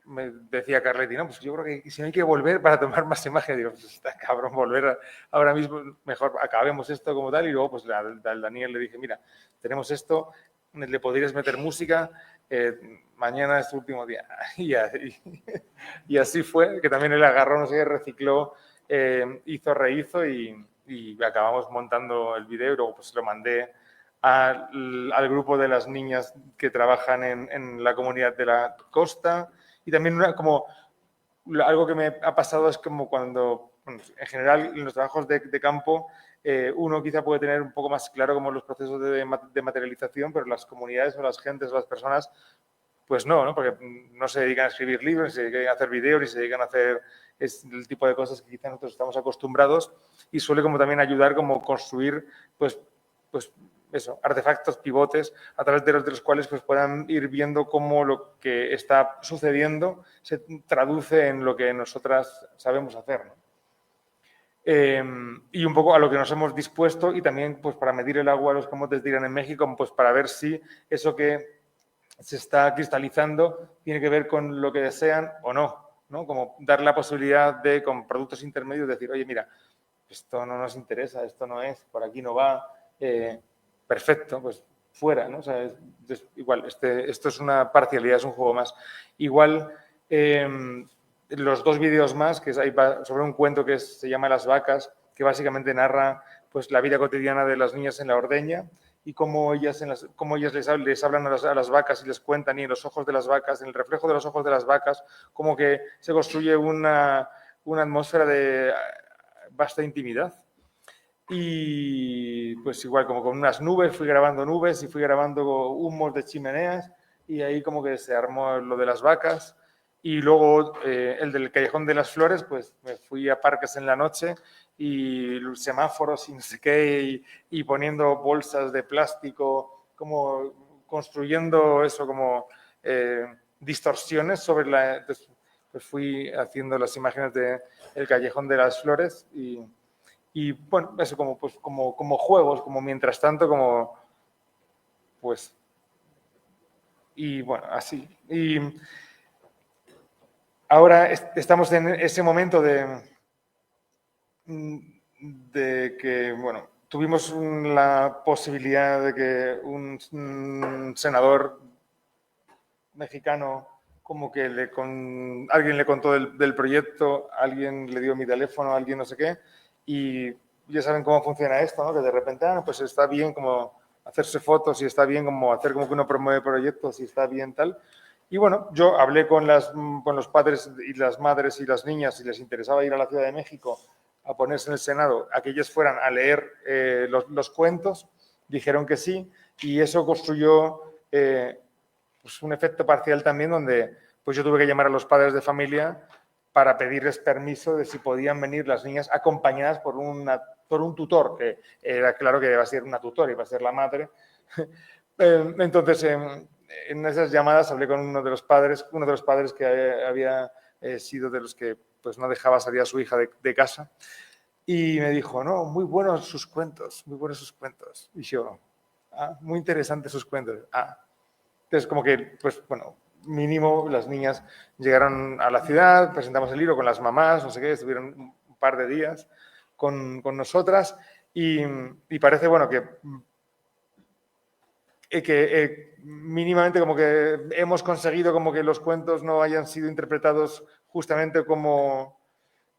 me decía Carletti, no, pues yo creo que si no hay que volver para tomar más imágenes, digo, pues está cabrón volver ahora mismo, mejor acabemos esto como tal, y luego pues al Daniel le dije, mira, tenemos esto, le podrías meter música, mañana es tu último día. Y así fue, que también él agarró, no sé qué, recicló, hizo, rehizo y acabamos montando el video y luego pues lo mandé al grupo de las niñas que trabajan en la comunidad de la costa. Y también algo que me ha pasado es como cuando, bueno, en general, en los trabajos de campo, uno quizá puede tener un poco más claro como los procesos de materialización, pero las comunidades o las gentes o las personas, pues no, porque no se dedican a escribir libros, ni se dedican a hacer videos, ni se dedican a hacer el tipo de cosas que quizá nosotros estamos acostumbrados, y suele como también ayudar como construir, pues eso, artefactos, pivotes, a través de los cuales pues, puedan ir viendo cómo lo que está sucediendo se traduce en lo que nosotras sabemos hacer, ¿no? Y un poco a lo que nos hemos dispuesto, y también pues, para medir el agua, los camotes dirán en México, pues para ver si eso que se está cristalizando tiene que ver con lo que desean o no, ¿no? Como dar la posibilidad de, con productos intermedios, decir, oye, mira, esto no nos interesa, esto no es, por aquí no va, perfecto, pues fuera, ¿no? O sea, igual, esto es una parcialidad, es un juego más. Igual, los 2 vídeos más, que hay sobre un cuento que se llama Las vacas, que básicamente narra pues, la vida cotidiana de las niñas en la ordeña y cómo ellas, les hablan a las vacas y les cuentan, y en los ojos de las vacas, en el reflejo de los ojos de las vacas, como que se construye una atmósfera de vasta intimidad. Y pues igual, como con unas nubes, fui grabando nubes y fui grabando humos de chimeneas, y ahí como que se armó lo de las vacas. Y luego el del Callejón de las Flores, pues me fui a parques en la noche y semáforos y no sé qué, y poniendo bolsas de plástico, como construyendo eso, como distorsiones sobre la... Entonces, pues fui haciendo las imágenes del Callejón de las Flores y bueno, eso como, pues, como juegos, como mientras tanto, como pues, y bueno, así. Y ahora estamos en ese momento de que, bueno, tuvimos la posibilidad de que un senador mexicano como que alguien le contó del proyecto, alguien le dio mi teléfono, alguien no sé qué, y ya saben cómo funciona esto, ¿no? Que de repente, pues está bien como hacerse fotos y está bien como hacer como que uno promueve proyectos y está bien tal. Y bueno, yo hablé con los padres y las madres y las niñas si les interesaba ir a la Ciudad de México a ponerse en el Senado, a que ellos fueran a leer los cuentos, dijeron que sí, y eso construyó pues un efecto parcial también donde pues yo tuve que llamar a los padres de familia para pedirles permiso de si podían venir las niñas acompañadas por un tutor, que era claro que iba a ser una tutora, iba a ser la madre. Entonces, en esas llamadas hablé con uno de los padres que había sido de los que pues no dejaba salir a su hija de casa, y me dijo, no, muy buenos sus cuentos, muy buenos sus cuentos. Y yo, muy interesantes sus cuentos. Entonces, como que, pues bueno, mínimo las niñas llegaron a la ciudad, presentamos el libro con las mamás, no sé qué, estuvieron un par de días con nosotras y parece, bueno, que mínimamente como que hemos conseguido como que los cuentos no hayan sido interpretados justamente como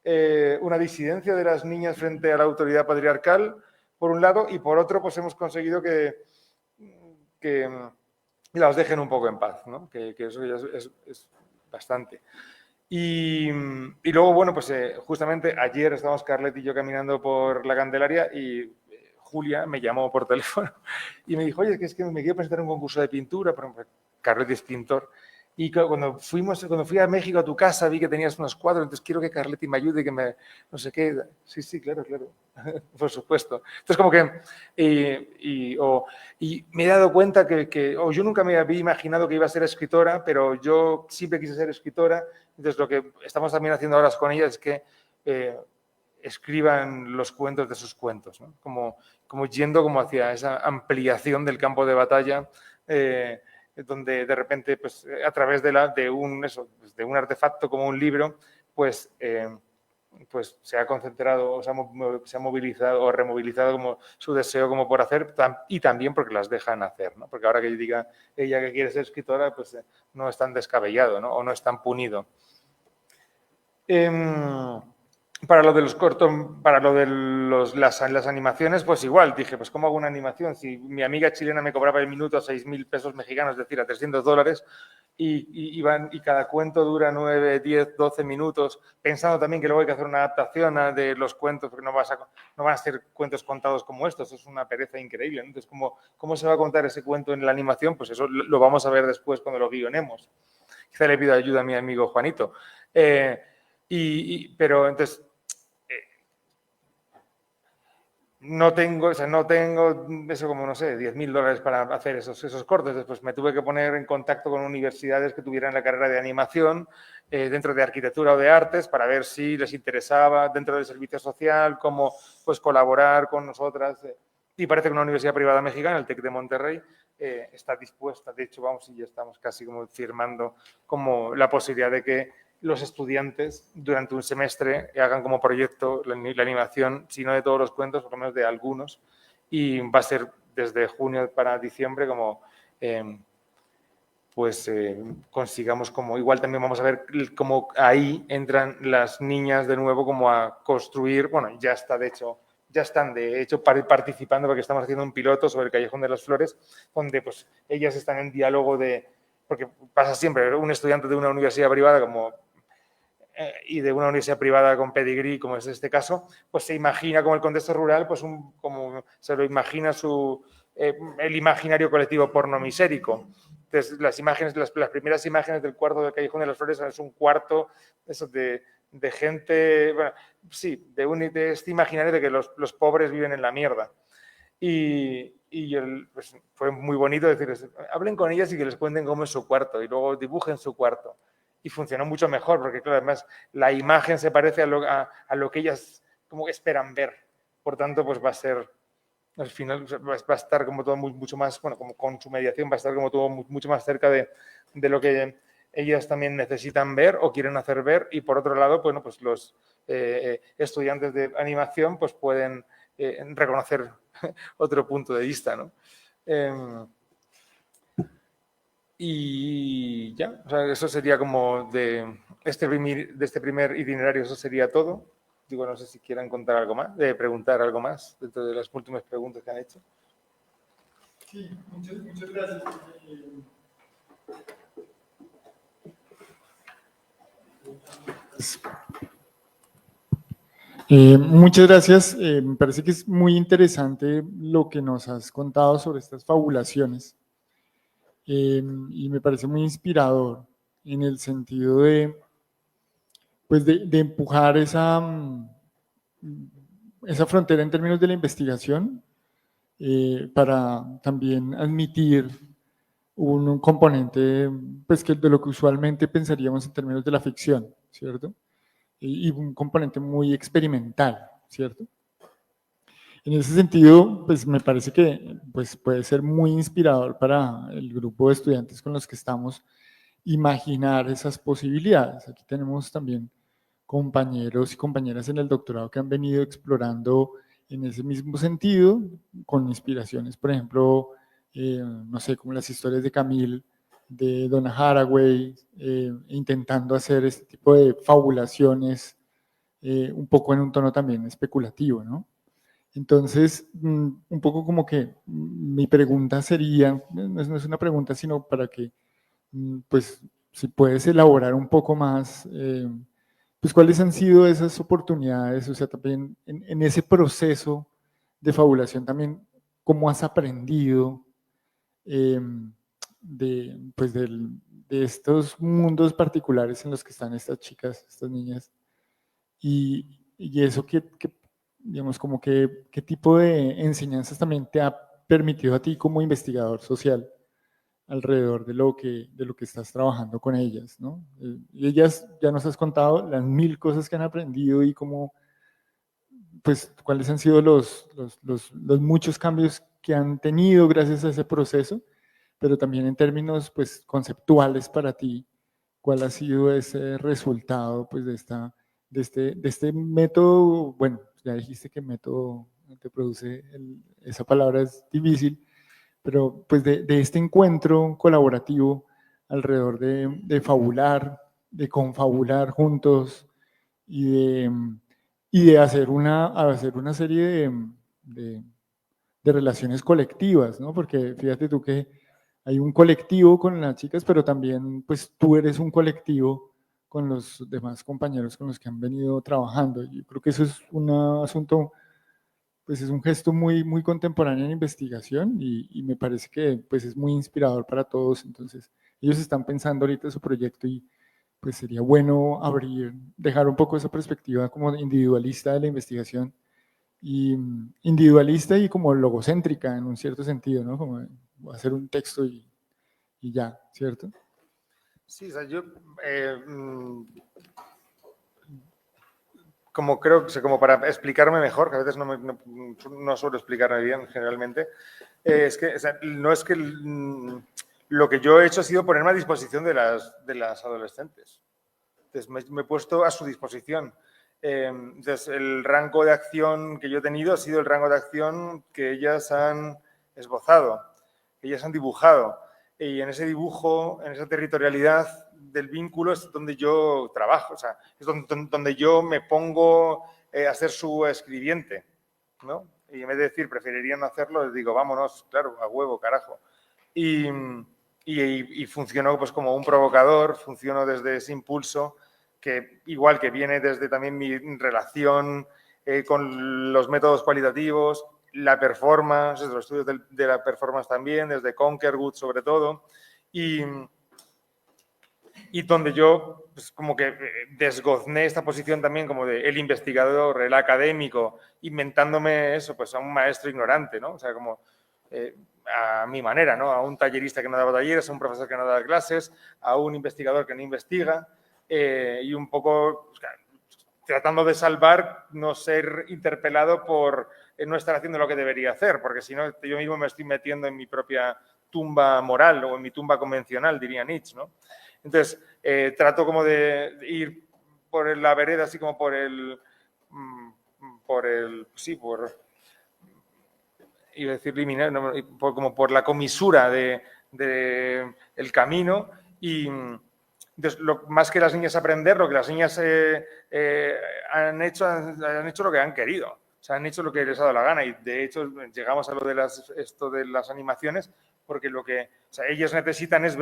una disidencia de las niñas frente a la autoridad patriarcal, por un lado, y por otro, pues hemos conseguido que las dejen un poco en paz, ¿no? Que eso ya es bastante. Y luego, bueno, pues justamente ayer estábamos Carlet y yo caminando por la Candelaria y Julia me llamó por teléfono y me dijo, oye, es que me quiero presentar en un concurso de pintura, pero Carlet es pintor. Y cuando fui a México a tu casa vi que tenías unos cuadros, entonces quiero que Carletti me ayude, que me, no sé qué. Sí, claro, por supuesto. Entonces como que, y me he dado cuenta que yo nunca me había imaginado que iba a ser escritora, pero yo siempre quise ser escritora, entonces lo que estamos también haciendo ahora con ella es que escriban los cuentos de sus cuentos, ¿no? Como yendo como hacia esa ampliación del campo de batalla, donde de repente, pues, a través de un artefacto como un libro, pues se ha concentrado, o se ha movilizado o removilizado como su deseo como por hacer, y también porque las dejan hacer, ¿no? Porque ahora que diga ella que quiere ser escritora, pues no es tan descabellado, ¿no? O no es tan punido. Para lo de los cortos, para lo de las animaciones, pues igual, dije, pues ¿cómo hago una animación? Si mi amiga chilena me cobraba el minuto a 6.000 pesos mexicanos, es decir, a $300, y cada cuento dura 9, 10, 12 minutos, pensando también que luego hay que hacer una adaptación de los cuentos, porque no van a ser cuentos contados como estos, es una pereza increíble, ¿no? Entonces, ¿cómo se va a contar ese cuento en la animación? Pues eso lo vamos a ver después cuando lo guionemos. Quizá le pido ayuda a mi amigo Juanito. Pero entonces, no tengo eso como, no sé, $10.000 para hacer esos cortes. Después me tuve que poner en contacto con universidades que tuvieran la carrera de animación dentro de arquitectura o de artes para ver si les interesaba dentro del servicio social, cómo pues colaborar con nosotras. Y parece que una universidad privada mexicana, el TEC de Monterrey, está dispuesta. De hecho, vamos, y ya estamos casi como firmando como la posibilidad de que los estudiantes durante un semestre hagan como proyecto la animación, si no de todos los cuentos, por lo menos de algunos, y va a ser desde junio para diciembre como consigamos como, igual también vamos a ver cómo ahí entran las niñas de nuevo como a construir, bueno, ya están de hecho participando porque estamos haciendo un piloto sobre el Callejón de las Flores, donde pues ellas están en diálogo porque pasa siempre, un estudiante de una universidad privada y de una universidad privada con pedigrí, como es este caso, pues se imagina como el contexto rural, pues como se lo imagina el imaginario colectivo pornomisérico. Entonces, las primeras imágenes del cuarto del Callejón de las Flores es un cuarto de gente, bueno, sí, de este imaginario de que los pobres viven en la mierda. Pues, fue muy bonito decirles, hablen con ellas y que les cuenten cómo es su cuarto y luego dibujen su cuarto. Y funcionó mucho mejor porque, claro, además la imagen se parece a lo que ellas como esperan ver. Por tanto, pues va a ser, al final va a estar como todo mucho más, bueno, como con su mediación va a estar como todo mucho más cerca de lo que ellas también necesitan ver o quieren hacer ver. Y por otro lado, bueno, pues los estudiantes de animación pues pueden reconocer otro punto de vista, ¿no? Y Y ya, o sea, eso sería como de este primer itinerario, eso sería todo. Digo, no sé si quieran contar algo más, de preguntar algo más dentro de las últimas preguntas que han hecho. Sí, muchas gracias. Muchas gracias. Me parece que es muy interesante lo que nos has contado sobre estas fabulaciones. Y me parece muy inspirador en el sentido de, pues de empujar esa frontera en términos de la investigación para también admitir un componente pues, de lo que usualmente pensaríamos en términos de la ficción, ¿cierto? Y un componente muy experimental, ¿cierto? En ese sentido, pues me parece que pues, puede ser muy inspirador para el grupo de estudiantes con los que estamos imaginar esas posibilidades. Aquí tenemos también compañeros y compañeras en el doctorado que han venido explorando en ese mismo sentido, con inspiraciones, por ejemplo, no sé, como las historias de Camille, de Donna Haraway, intentando hacer este tipo de fabulaciones, un poco en un tono también especulativo, ¿no? Entonces, un poco como que mi pregunta sería, no es una pregunta, sino para que, pues, si puedes elaborar un poco más, pues, cuáles han sido esas oportunidades, o sea, también en ese proceso de fabulación también, cómo has aprendido pues, de estos mundos particulares en los que están estas chicas, estas niñas, y eso digamos, como que, qué tipo de enseñanzas también te ha permitido a ti como investigador social alrededor de lo que estás trabajando con ellas, ¿no? Y ellas ya nos has contado las 1000 cosas que han aprendido y cómo, pues, cuáles han sido los muchos cambios que han tenido gracias a ese proceso, pero también en términos, pues, conceptuales para ti, ¿cuál ha sido ese resultado, pues, de este método? Bueno, ya dijiste que método te produce, esa palabra es difícil, pero pues de este encuentro colaborativo alrededor de fabular, de confabular juntos y de hacer una serie de, de relaciones colectivas, ¿no? Porque fíjate tú que hay un colectivo con las chicas, pero también pues tú eres un colectivo con los demás compañeros con los que han venido trabajando. Yo creo que eso es un asunto, pues es un gesto muy contemporáneo en investigación y me parece que pues es muy inspirador para todos. Entonces, ellos están pensando ahorita su proyecto y pues sería bueno abrir, dejar un poco esa perspectiva como individualista de la investigación y individualista y como logocéntrica en un cierto sentido, ¿no? Como hacer un texto y ya, ¿cierto? Sí, o sea, yo como creo que como para explicarme mejor, que a veces no suelo explicarme bien generalmente, es que o sea, no es que lo que yo he hecho ha sido ponerme a disposición de las adolescentes. Entonces me he puesto a su disposición. Entonces el rango de acción que yo he tenido ha sido el rango de acción que ellas han esbozado, que ellas han dibujado. Y en ese dibujo, en esa territorialidad del vínculo es donde yo trabajo, o sea, es donde yo me pongo a ser su escribiente, ¿no? Y en vez de decir, preferiría no hacerlo, les digo, vámonos, claro, a huevo, carajo. Y funcionó pues como un provocador, funcionó desde ese impulso, que igual que viene desde también mi relación con los métodos cualitativos, la performance, los estudios de la performance también, desde Conquerwood sobre todo, y donde yo pues, como que desgozné esta posición también como de el investigador, el académico, inventándome eso, pues a un maestro ignorante, ¿no? O sea, como a mi manera, ¿no? A un tallerista que no daba talleres, a un profesor que no daba clases, a un investigador que no investiga, y un poco pues, tratando de salvar no ser interpelado por no estar haciendo lo que debería hacer, porque si no, yo mismo me estoy metiendo en mi propia tumba moral o en mi tumba convencional, diría Nietzsche, ¿no? Entonces, trato como de ir por la vereda, así como iba a decir liminal, no, como por la comisura de el camino Y entonces, más que las niñas aprender, lo que las niñas han hecho lo que han querido. O sea, han hecho lo que les ha dado la gana. Y de hecho, llegamos a lo de esto de las animaciones, porque lo que ellos necesitan es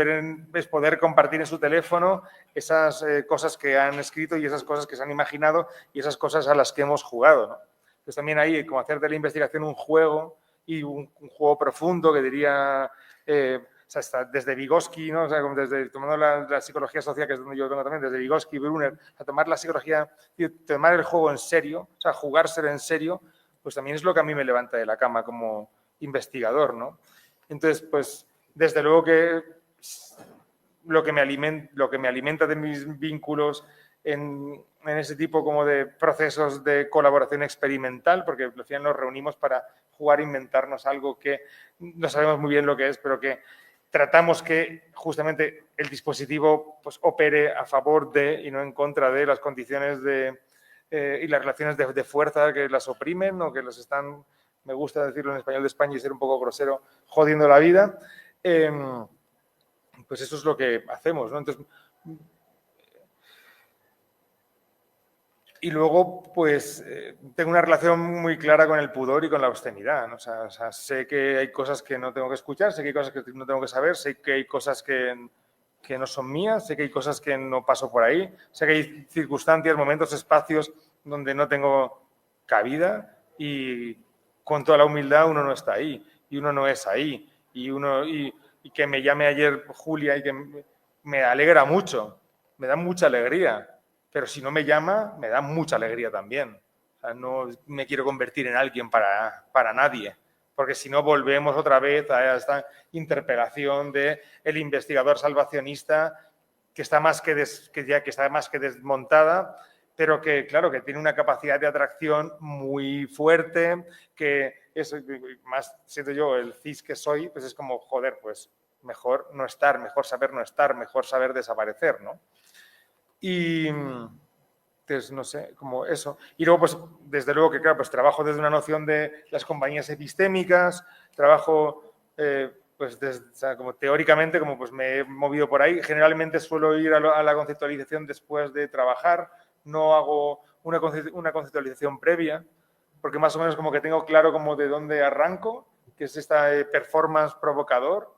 es poder compartir en su teléfono esas cosas que han escrito y esas cosas que se han imaginado y esas cosas a las que hemos jugado, ¿no? Entonces también ahí, como hacer de la investigación un juego y un juego profundo, que diría, o sea, está desde Vygotsky, ¿no? O sea, tomando la psicología social, que es donde yo tengo también, desde Vygotsky, Brunner, a tomar la psicología, tomar el juego en serio, o sea, jugárselo en serio, pues también es lo que a mí me levanta de la cama como investigador, ¿no? Entonces, pues, desde luego que lo que me alimenta de mis vínculos en ese tipo como de procesos de colaboración experimental, porque al final nos reunimos para jugar e inventarnos algo que no sabemos muy bien lo que es, pero que tratamos que justamente el dispositivo pues, opere a favor de y no en contra de las condiciones y las relaciones de fuerza que las oprimen o que las están, me gusta decirlo en español de España y ser un poco grosero, jodiendo la vida. Pues eso es lo que hacemos, ¿no? Entonces, y luego, pues, tengo una relación muy clara con el pudor y con la obscenidad, ¿no? O sea, sé que hay cosas que no tengo que escuchar, sé que hay cosas que no tengo que saber, sé que hay cosas que no son mías, sé que hay cosas que no paso por ahí, sé que hay circunstancias, momentos, espacios donde no tengo cabida y con toda la humildad uno no está ahí y uno no es ahí y que me llame ayer Julia y que me alegra mucho, me da mucha alegría. Pero si no me llama, me da mucha alegría también. O sea, no me quiero convertir en alguien para nadie, porque si no volvemos otra vez a esta interpelación de el investigador salvacionista que está más que desmontada, pero que, claro, que tiene una capacidad de atracción muy fuerte, que es, más siento yo, el cis que soy, pues es como, joder, pues mejor no estar, mejor saber no estar, mejor saber desaparecer, ¿no? Y entonces, no sé, como eso. Y luego, pues, desde luego que, claro, pues trabajo desde una noción de las compañías epistémicas, trabajo, pues, o sea, como teóricamente, como pues me he movido por ahí. Generalmente suelo ir a la conceptualización después de trabajar, no hago una conceptualización previa, porque más o menos como que tengo claro como de dónde arranco, que es esta performance provocador,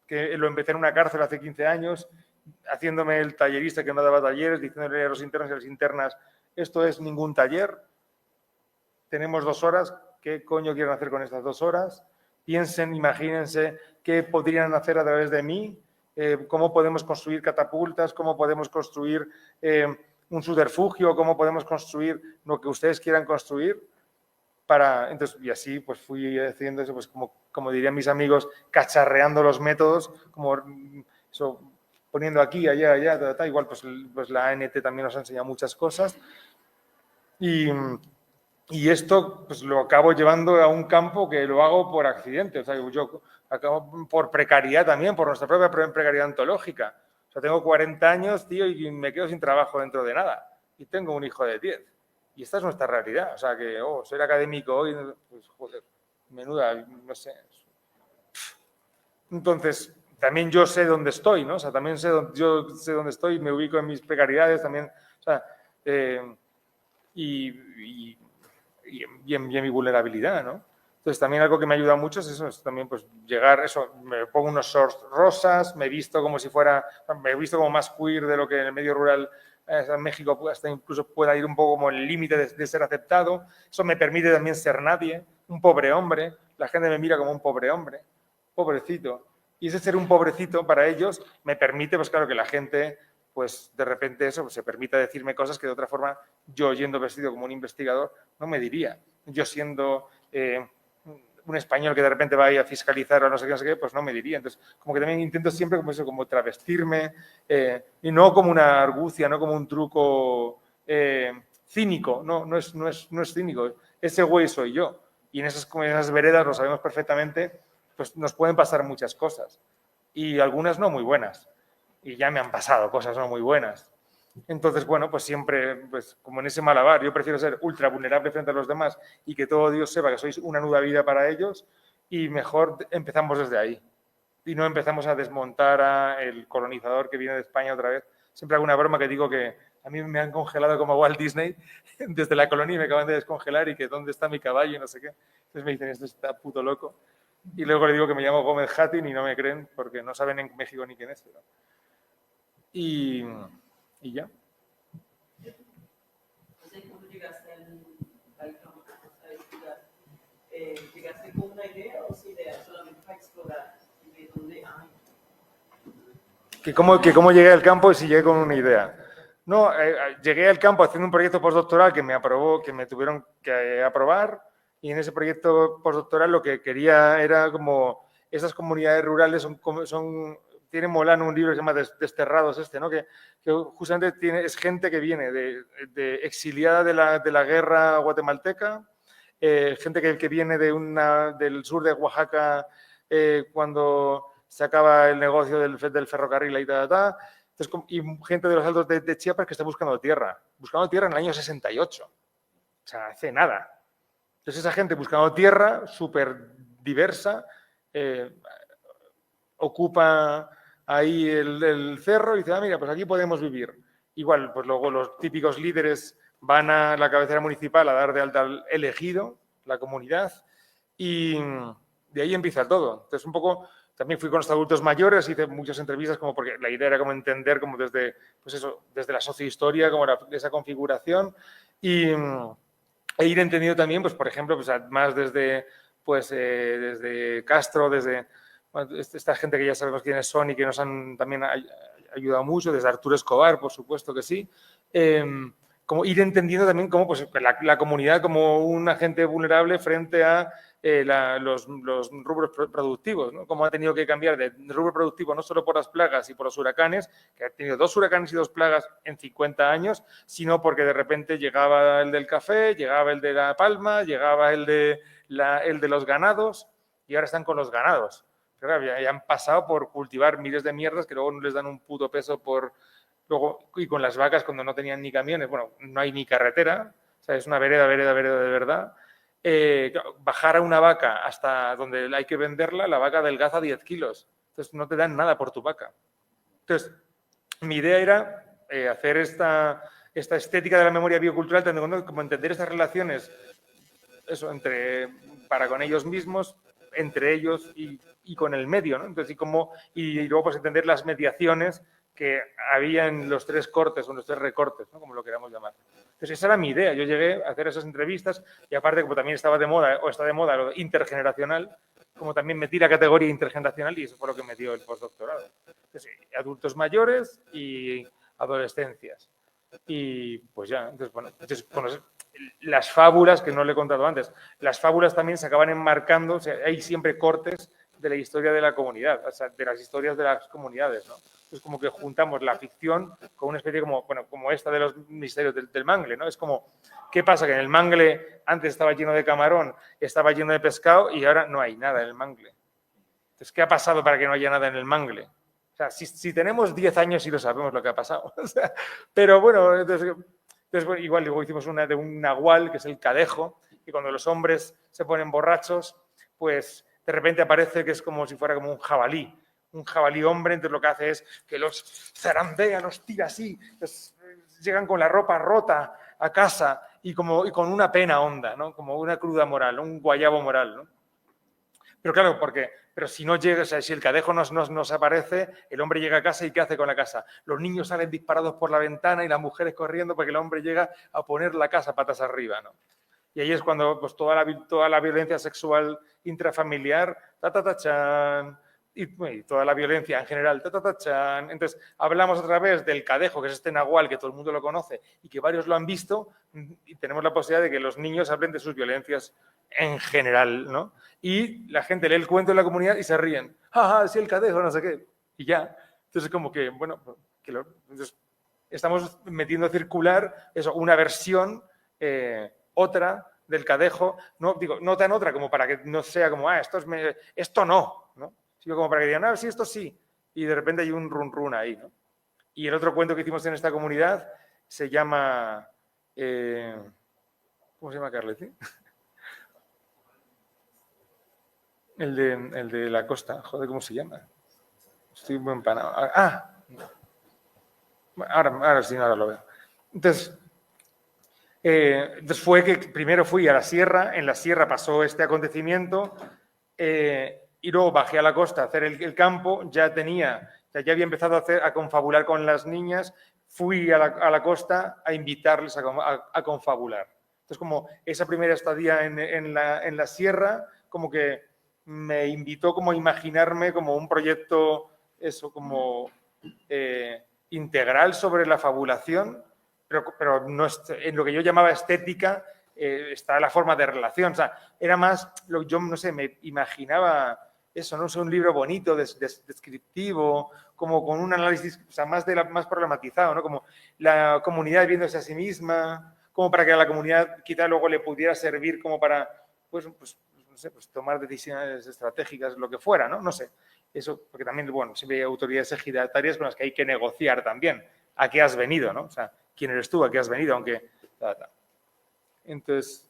que lo empecé en una cárcel hace 15 años, haciéndome el tallerista que no daba talleres, diciéndole a los internos y a las internas, esto es ningún taller, tenemos 2 horas, ¿qué coño quieren hacer con estas 2 horas? Piensen, imagínense qué podrían hacer a través de mí, cómo podemos construir catapultas, cómo podemos construir un subterfugio, cómo podemos construir lo que ustedes quieran construir. Entonces, y así pues fui haciendo eso, pues como dirían mis amigos, cacharreando los métodos, como eso, poniendo aquí, allá, igual pues la ANT también nos ha enseñado muchas cosas. Y esto pues lo acabo llevando a un campo que lo hago por accidente, o sea, yo acabo por precariedad también, por nuestra propia precariedad ontológica. O sea, tengo 40 años, tío, y me quedo sin trabajo dentro de nada. Y tengo un hijo de 10. Y esta es nuestra realidad. O sea, que, ser académico hoy, pues, joder, menuda, no sé. Entonces, también yo sé dónde estoy, ¿no? O sea, también yo sé dónde estoy, me ubico en mis precariedades también, o sea, y en mi vulnerabilidad, ¿no? Entonces, también algo que me ayuda mucho es eso, es también pues llegar, eso, me pongo unos shorts rosas, me visto como si fuera, me he visto como más queer de lo que en el medio rural en México hasta incluso pueda ir un poco como el límite de ser aceptado. Eso me permite también ser nadie, un pobre hombre. La gente me mira como un pobre hombre, pobrecito. Y ese ser un pobrecito para ellos me permite, pues claro, que la gente, pues de repente eso, pues, se permita decirme cosas que de otra forma yo, yendo vestido como un investigador, no me diría. Yo siendo un español que de repente va a ir a fiscalizar o no sé qué, pues no me diría. Entonces, como que también intento siempre como eso, como travestirme, y no como una argucia, no como un truco cínico, no es cínico, ese güey soy yo. Y en esas veredas, lo sabemos perfectamente, pues nos pueden pasar muchas cosas. Y algunas no muy buenas. Y ya me han pasado cosas no muy buenas. Entonces, bueno, pues siempre, pues como en ese malabar, yo prefiero ser ultra vulnerable frente a los demás y que todo Dios sepa que sois una nuda vida para ellos y mejor empezamos desde ahí. y no empezamos a desmontar al colonizador que viene de España otra vez. Siempre hago una broma que digo que a mí me han congelado como a Walt Disney desde la colonia y me acaban de descongelar y que dónde está mi caballo y no sé qué. Entonces me dicen, esto está puto loco. Y luego le digo que me llamo Gómez Hattin y no me creen porque no saben en México ni quién es. Pero... Y ya. ¿Cómo llegaste al campo a estudiar? ¿Llegaste con una idea o sin idea? Solamente para explorar de dónde hay. ¿Cómo llegué al campo y si llegué con una idea? No, llegué al campo haciendo un proyecto postdoctoral que me tuvieron que aprobar, y en ese proyecto postdoctoral lo que quería era como esas comunidades rurales tiene Molano un libro que se llama Desterrados ¿no? Que justamente es gente que viene de exiliada de la guerra guatemalteca, gente que viene del sur de Oaxaca cuando se acaba el negocio del ferrocarril y tal. Entonces, y gente de los altos de Chiapas que está buscando tierra en el año 68. O sea, hace nada. Entonces, esa gente buscando tierra, súper diversa, ocupa ahí el cerro y dice, mira, pues aquí podemos vivir. Igual, pues luego los típicos líderes van a la cabecera municipal a dar de alta al elegido, la comunidad, y de ahí empieza todo. Entonces, un poco... También fui con los adultos mayores, hice muchas entrevistas, como porque la idea era como entender como desde la sociohistoria, como esa configuración, e ir entendiendo también, pues por ejemplo, pues más desde Castro, desde esta gente que ya sabemos quiénes son y que nos han también ayudado mucho, desde Arturo Escobar, por supuesto que sí, como ir entendiendo también cómo pues, la comunidad como un agente vulnerable frente a los rubros productivos, ¿no? Cómo ha tenido que cambiar de rubro productivo no solo por las plagas y por los huracanes, que ha tenido 2 huracanes y 2 plagas en 50 años, sino porque de repente llegaba el del café, llegaba el de la palma, llegaba el de los ganados, y ahora están con los ganados. Pero claro, ya han pasado por cultivar miles de mierdas que luego no les dan un puto peso luego, y con las vacas cuando no tenían ni camiones, bueno, no hay ni carretera, o sea, es una vereda de verdad. Bajar a una vaca hasta donde hay que venderla, la vaca adelgaza 10 kilos. Entonces, no te dan nada por tu vaca. Entonces, mi idea era hacer esta estética de la memoria biocultural, como entender estas relaciones para con ellos mismos, entre ellos y con el medio, ¿no? Entonces, y luego pues entender las mediaciones que había en los 3 cortes o en los 3 recortes, ¿no? Como lo queramos llamar. Entonces, esa era mi idea. Yo llegué a hacer esas entrevistas y aparte, como también estaba de moda, o está de moda lo intergeneracional, como también metí la categoría intergeneracional y eso fue lo que me dio el postdoctorado. Entonces, adultos mayores y adolescencias. Y pues ya, entonces, las fábulas, que no le he contado antes, las fábulas también se acaban enmarcando, o sea, hay siempre cortes de la historia de la comunidad, o sea, de las historias de las comunidades, ¿no? Es como que juntamos la ficción con una especie como esta de los misterios del mangle, ¿no? Es como, ¿qué pasa? Que en el mangle antes estaba lleno de camarón, estaba lleno de pescado y ahora no hay nada en el mangle. Entonces, ¿qué ha pasado para que no haya nada en el mangle? O sea, si tenemos 10 años sí lo sabemos lo que ha pasado. O sea, pero bueno, entonces igual luego hicimos una de un nahual, que es el cadejo, y cuando los hombres se ponen borrachos, pues de repente aparece que es como si fuera como un jabalí hombre, entonces lo que hace es que los zarandea, los tira así, llegan con la ropa rota a casa y con una pena honda, ¿no? Como una cruda moral, un guayabo moral, ¿no? Pero claro, pero si no llega, o sea, si el cadejo nos aparece, el hombre llega a casa y ¿qué hace con la casa? Los niños salen disparados por la ventana y las mujeres corriendo porque el hombre llega a poner la casa patas arriba, ¿no? Y ahí es cuando pues, toda la violencia sexual intrafamiliar, chan, y toda la violencia en general, chan. Entonces, hablamos otra vez del cadejo, que es este nahual que todo el mundo lo conoce y que varios lo han visto, y tenemos la posibilidad de que los niños hablen de sus violencias en general, ¿no? Y la gente lee el cuento en la comunidad y se ríen. ¡Ja, sí, el cadejo, no sé qué! Y ya. Entonces, como que, bueno, entonces, estamos metiendo a circular eso, una versión, otra del cadejo, no tan otra como para que no sea como, esto no, sino como para que digan, sí, esto sí. Y de repente hay un run ahí, ¿no? Y el otro cuento que hicimos en esta comunidad se llama, ¿cómo se llama, Carletti? El de la costa, joder, ¿cómo se llama? Estoy muy empanado. Ahora sí, ahora lo veo. Entonces fue que primero fui a la sierra, en la sierra pasó este acontecimiento y luego bajé a la costa a hacer el campo, ya había empezado a confabular con las niñas, fui a la costa a invitarles a confabular. Entonces, como esa primera estadía en la sierra, como que me invitó como a imaginarme como un proyecto, eso, como integral sobre la fabulación, pero no en lo que yo llamaba estética está la forma de relación. O sea, era más, yo no sé, me imaginaba eso, no sé, un libro bonito, descriptivo, como con un análisis, o sea, más problematizado, ¿no? Como la comunidad viéndose a sí misma, como para que a la comunidad quizá luego le pudiera servir como para, pues no sé, pues tomar decisiones estratégicas, lo que fuera, ¿no? No sé. Eso, porque también, bueno, siempre hay autoridades ejidatarias con las que hay que negociar también. ¿A qué has venido, no? O sea, ¿quién eres tú? ¿A qué has venido? Aunque... Entonces,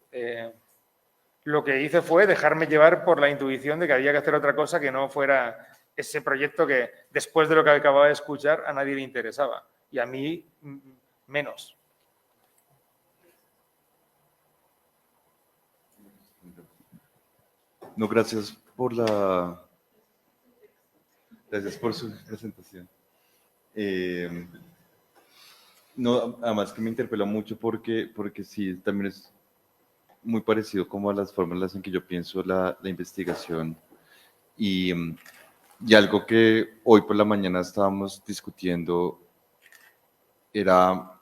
lo que hice fue dejarme llevar por la intuición de que había que hacer otra cosa que no fuera ese proyecto que, después de lo que acababa de escuchar, a nadie le interesaba. Y a mí, menos. No, gracias por su presentación. No, además que me interpeló mucho porque sí, también es muy parecido como a las fórmulas en que yo pienso la investigación y algo que hoy por la mañana estábamos discutiendo era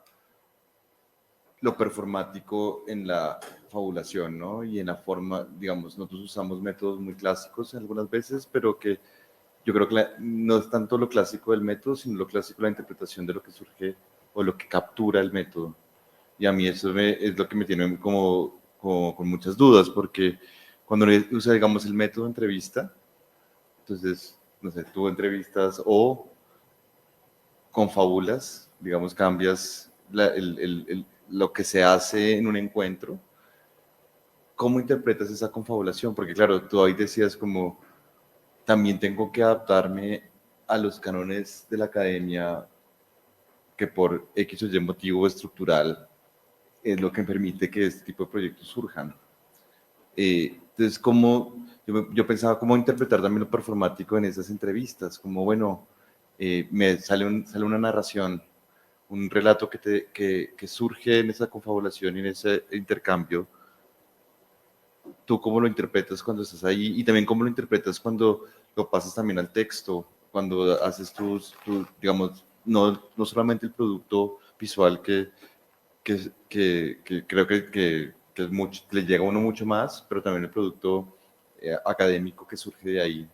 lo performático en la fabulación, ¿no? Y en la forma, digamos, nosotros usamos métodos muy clásicos algunas veces, pero que yo creo que no es tanto lo clásico del método, sino lo clásico de la interpretación de lo que surge o lo que captura el método. Y a mí eso es lo que me tiene como con muchas dudas, porque cuando uno usa, digamos, el método de entrevista, entonces, no sé, tú entrevistas o confabulas, digamos, cambias lo que se hace en un encuentro. ¿Cómo interpretas esa confabulación? Porque claro, tú ahí decías como, también tengo que adaptarme a los cánones de la academia que por X o Y motivo estructural es lo que permite que este tipo de proyectos surjan. Entonces, yo pensaba cómo interpretar también lo performático en esas entrevistas, como bueno, me sale una narración, un relato que surge en esa confabulación y en ese intercambio. ¿Tú cómo lo interpretas cuando estás ahí? Y también cómo lo interpretas cuando lo pasas también al texto, cuando haces digamos, no solamente el producto visual que creo que es mucho, le llega a uno mucho más, pero también el producto académico que surge de ahí.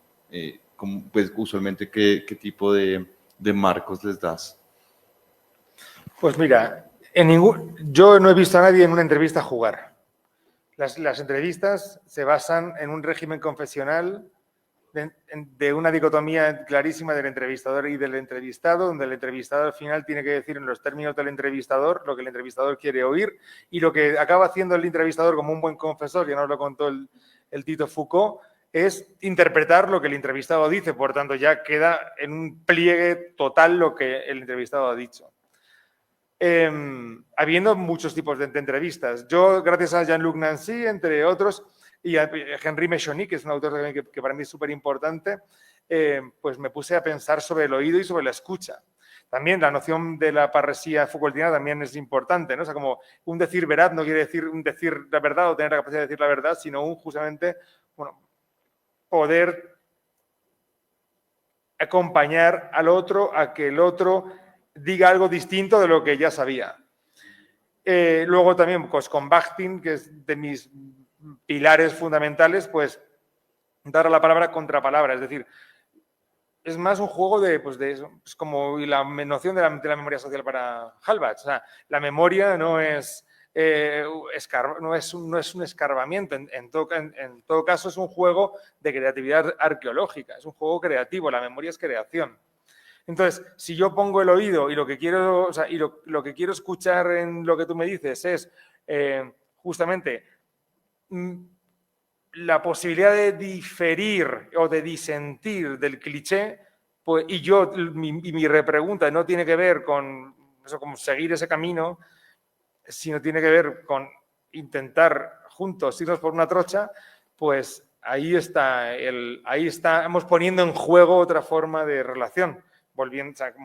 Pues usualmente, ¿qué tipo de marcos les das? Pues mira, yo no he visto a nadie en una entrevista jugar. Las entrevistas se basan en un régimen confesional de una dicotomía clarísima del entrevistador y del entrevistado, donde el entrevistador al final tiene que decir en los términos del entrevistador lo que el entrevistador quiere oír y lo que acaba haciendo el entrevistador como un buen confesor, que nos lo contó el Tito Foucault, es interpretar lo que el entrevistado dice, por tanto ya queda en un pliegue total lo que el entrevistado ha dicho. Habiendo muchos tipos de entrevistas. Yo, gracias a Jean-Luc Nancy, entre otros, y a Henri Mechoni, que es un autor que para mí es súper importante, pues me puse a pensar sobre el oído y sobre la escucha. También la noción de la parresía Foucaultiana también es importante, ¿no? O sea, como un decir veraz no quiere decir un decir la verdad o tener la capacidad de decir la verdad, sino justamente, bueno, poder acompañar al otro a que el otro diga algo distinto de lo que ya sabía. Luego también pues, con Bakhtin, que es de mis pilares fundamentales, pues dar a la palabra contra palabra, es decir, es más un juego de eso, es como la noción de la memoria social para Halbach. O sea, la memoria no es, no es un escarbamiento, en todo caso es un juego de creatividad arqueológica, es un juego creativo, la memoria es creación. Entonces, si yo pongo el oído y lo que quiero, o sea, y lo que quiero escuchar en lo que tú me dices es justamente la posibilidad de diferir o de disentir del cliché, pues, y yo, mi repregunta no tiene que ver con eso, como seguir ese camino, sino tiene que ver con intentar juntos irnos por una trocha, pues ahí estamos poniendo en juego otra forma de relación, volviendo, o sea,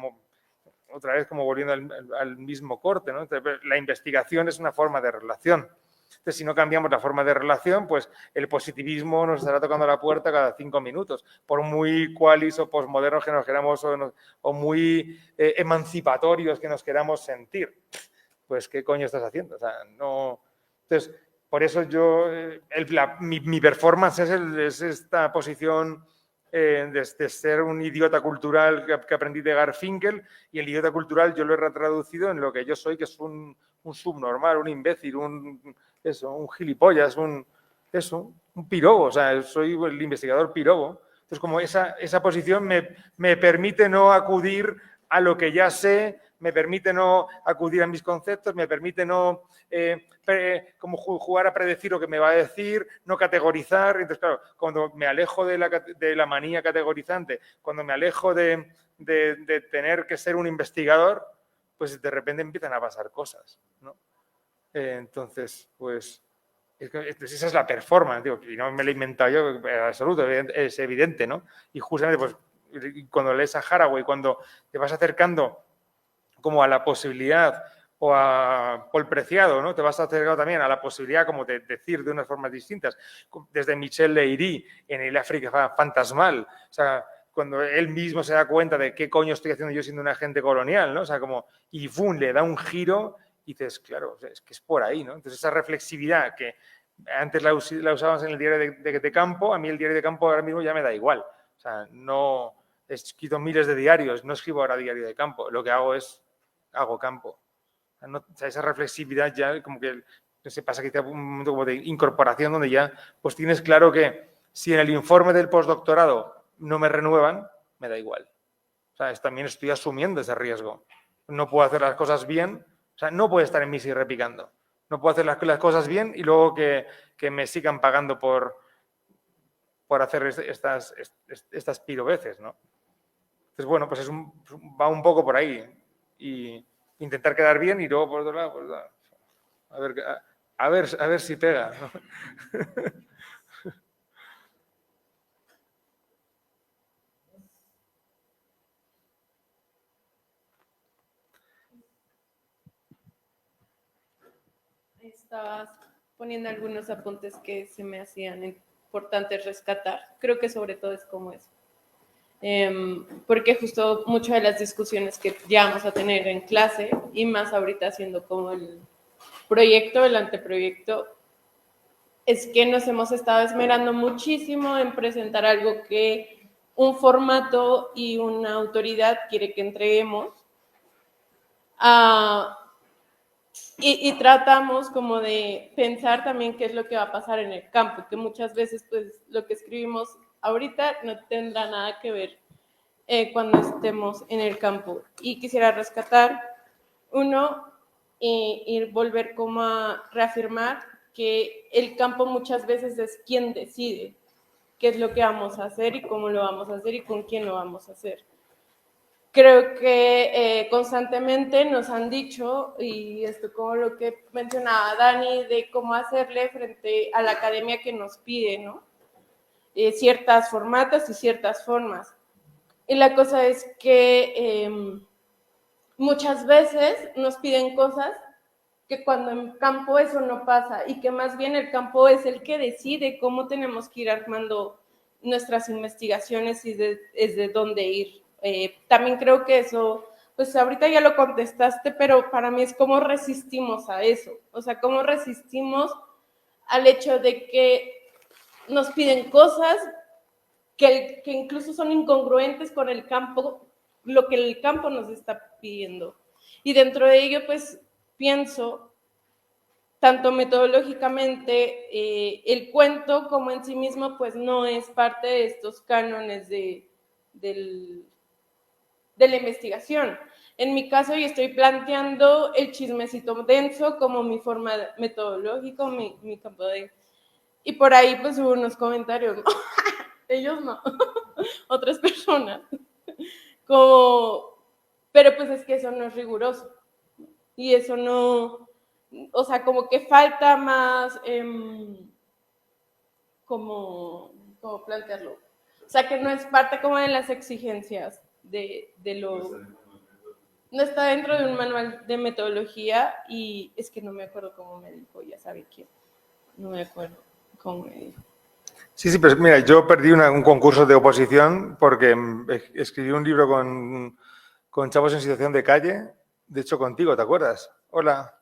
otra vez como volviendo al mismo corte, ¿no? Entonces, la investigación es una forma de relación. Entonces, si no cambiamos la forma de relación, pues el positivismo nos estará tocando la puerta cada 5 minutos, por muy cualis o posmodernos que nos queramos o muy emancipatorios que nos queramos sentir. Pues, ¿qué coño estás haciendo? O sea, no... Entonces, por eso yo, mi performance es esta posición de ser un idiota cultural que aprendí de Garfinkel, y el idiota cultural yo lo he traducido en lo que yo soy, que es un subnormal, un imbécil, un gilipollas, un pirobo, o sea, soy el investigador pirobo. Entonces, como esa posición me permite no acudir a lo que ya sé, me permite no acudir a mis conceptos, me permite no como jugar a predecir lo que me va a decir, no categorizar. Entonces, claro, cuando me alejo de la manía categorizante, cuando me alejo de tener que ser un investigador, pues de repente empiezan a pasar cosas, ¿no? Entonces, pues esa es la performance, digo, y no me la he inventado yo, en absoluto, es evidente, ¿no? Y justamente, pues, cuando lees a Haraway, cuando te vas acercando como a la posibilidad, o a Paul Preciado, ¿no? Te vas acercando también a la posibilidad como de decir de unas formas distintas, desde Michel Leiry en El África fantasmal, o sea, cuando él mismo se da cuenta de qué coño estoy haciendo yo siendo un agente colonial, ¿no? O sea, como, y ¡fum!, le da un giro y dices, claro, es que es por ahí, ¿no? Entonces, esa reflexividad que antes la usábamos en el diario de campo, a mí el diario de campo ahora mismo ya me da igual. O sea, no he escrito miles de diarios, no escribo ahora diario de campo, lo que hago campo. No, o sea, esa reflexividad ya como que se pasa quizá un momento como de incorporación donde ya pues tienes claro que si en el informe del postdoctorado no me renuevan, me da igual. O sea, también estoy asumiendo ese riesgo. No puedo hacer las cosas bien, o sea, no puedo estar en misa y repicando. No puedo hacer las cosas bien y luego que me sigan pagando por hacer estas piroveces, ¿no? Entonces, bueno, pues va un poco por ahí. Y intentar quedar bien y luego, por otro lado, pues, a ver si pega, ¿no? Estabas poniendo algunos apuntes que se me hacían importantes rescatar. Creo que sobre todo es como eso. Porque justo muchas de las discusiones que ya vamos a tener en clase, y más ahorita haciendo como el proyecto, el anteproyecto, es que nos hemos estado esmerando muchísimo en presentar algo que un formato y una autoridad quiere que entreguemos. Y tratamos como de pensar también qué es lo que va a pasar en el campo, que muchas veces pues lo que escribimos ahorita no tendrá nada que ver cuando estemos en el campo. Y quisiera rescatar uno y volver como a reafirmar que el campo muchas veces es quien decide qué es lo que vamos a hacer y cómo lo vamos a hacer y con quién lo vamos a hacer. Creo que constantemente nos han dicho, y esto como lo que mencionaba Dani, de cómo hacerle frente a la academia que nos pide, ¿no? Ciertas formatos y ciertas formas. Y la cosa es que muchas veces nos piden cosas que cuando en campo eso no pasa, y que más bien el campo es el que decide cómo tenemos que ir armando nuestras investigaciones y desde dónde ir. También creo que eso, pues ahorita ya lo contestaste, pero para mí es cómo resistimos a eso, o sea, cómo resistimos al hecho de que nos piden cosas que incluso son incongruentes con el campo, lo que el campo nos está pidiendo. Y dentro de ello, pues pienso, tanto metodológicamente, el cuento como en sí mismo, pues no es parte de estos cánones de la investigación. En mi caso, yo estoy planteando el chismecito denso como mi forma metodológica, mi campo de... Y por ahí pues hubo unos comentarios, ¿no? Ellos no, otras personas. Como, pero pues es que eso no es riguroso. Y eso no, o sea, como que falta más, ¿cómo plantearlo? O sea, que no es parte como de las exigencias de lo... No está dentro de un manual de metodología y es que no me acuerdo cómo me dijo, ya sabe quién. No me acuerdo cómo me dijo. Sí, sí, pero mira, yo perdí un concurso de oposición porque escribí un libro con chavos en situación de calle, de hecho contigo, ¿te acuerdas? Hola.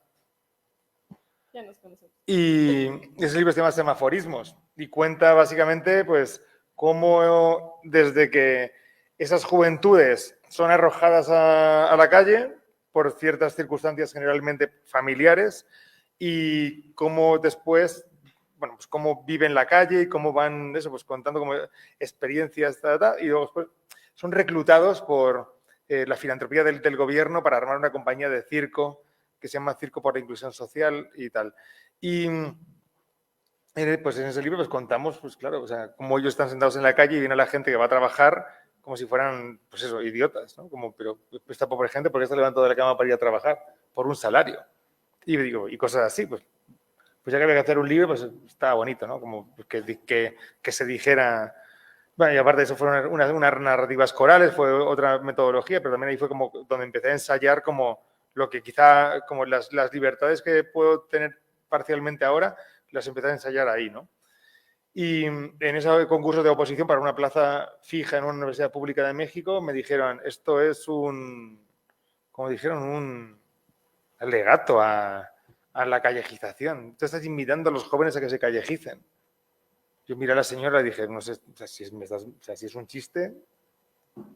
Ya nos conocemos. Y ese libro se llama Semaforismos y cuenta básicamente pues cómo desde que esas juventudes son arrojadas a la calle por ciertas circunstancias generalmente familiares y cómo después, bueno, pues cómo viven la calle y cómo van, eso, pues contando como experiencias, y luego después son reclutados por la filantropía del gobierno para armar una compañía de circo que se llama Circo por la Inclusión Social y tal. Y pues en ese libro pues contamos, pues claro, o sea, cómo ellos están sentados en la calle y viene la gente que va a trabajar como si fueran, pues eso, idiotas, ¿no? Como, pero esta pobre gente, ¿por qué está levantando de la cama para ir a trabajar? Por un salario. Y digo, y cosas así, pues ya que había que hacer un libro, pues estaba bonito, ¿no? Como que se dijera... Bueno, y aparte de eso fueron unas narrativas corales, fue otra metodología, pero también ahí fue como donde empecé a ensayar como lo que quizá, como las libertades que puedo tener parcialmente ahora, las empecé a ensayar ahí, ¿no? Y en ese concurso de oposición para una plaza fija en una universidad pública de México, me dijeron, esto es como dijeron, un alegato a la callejización. Tú estás invitando a los jóvenes a que se callejicen. Yo miré a la señora y dije, no sé, o sea, si es un chiste,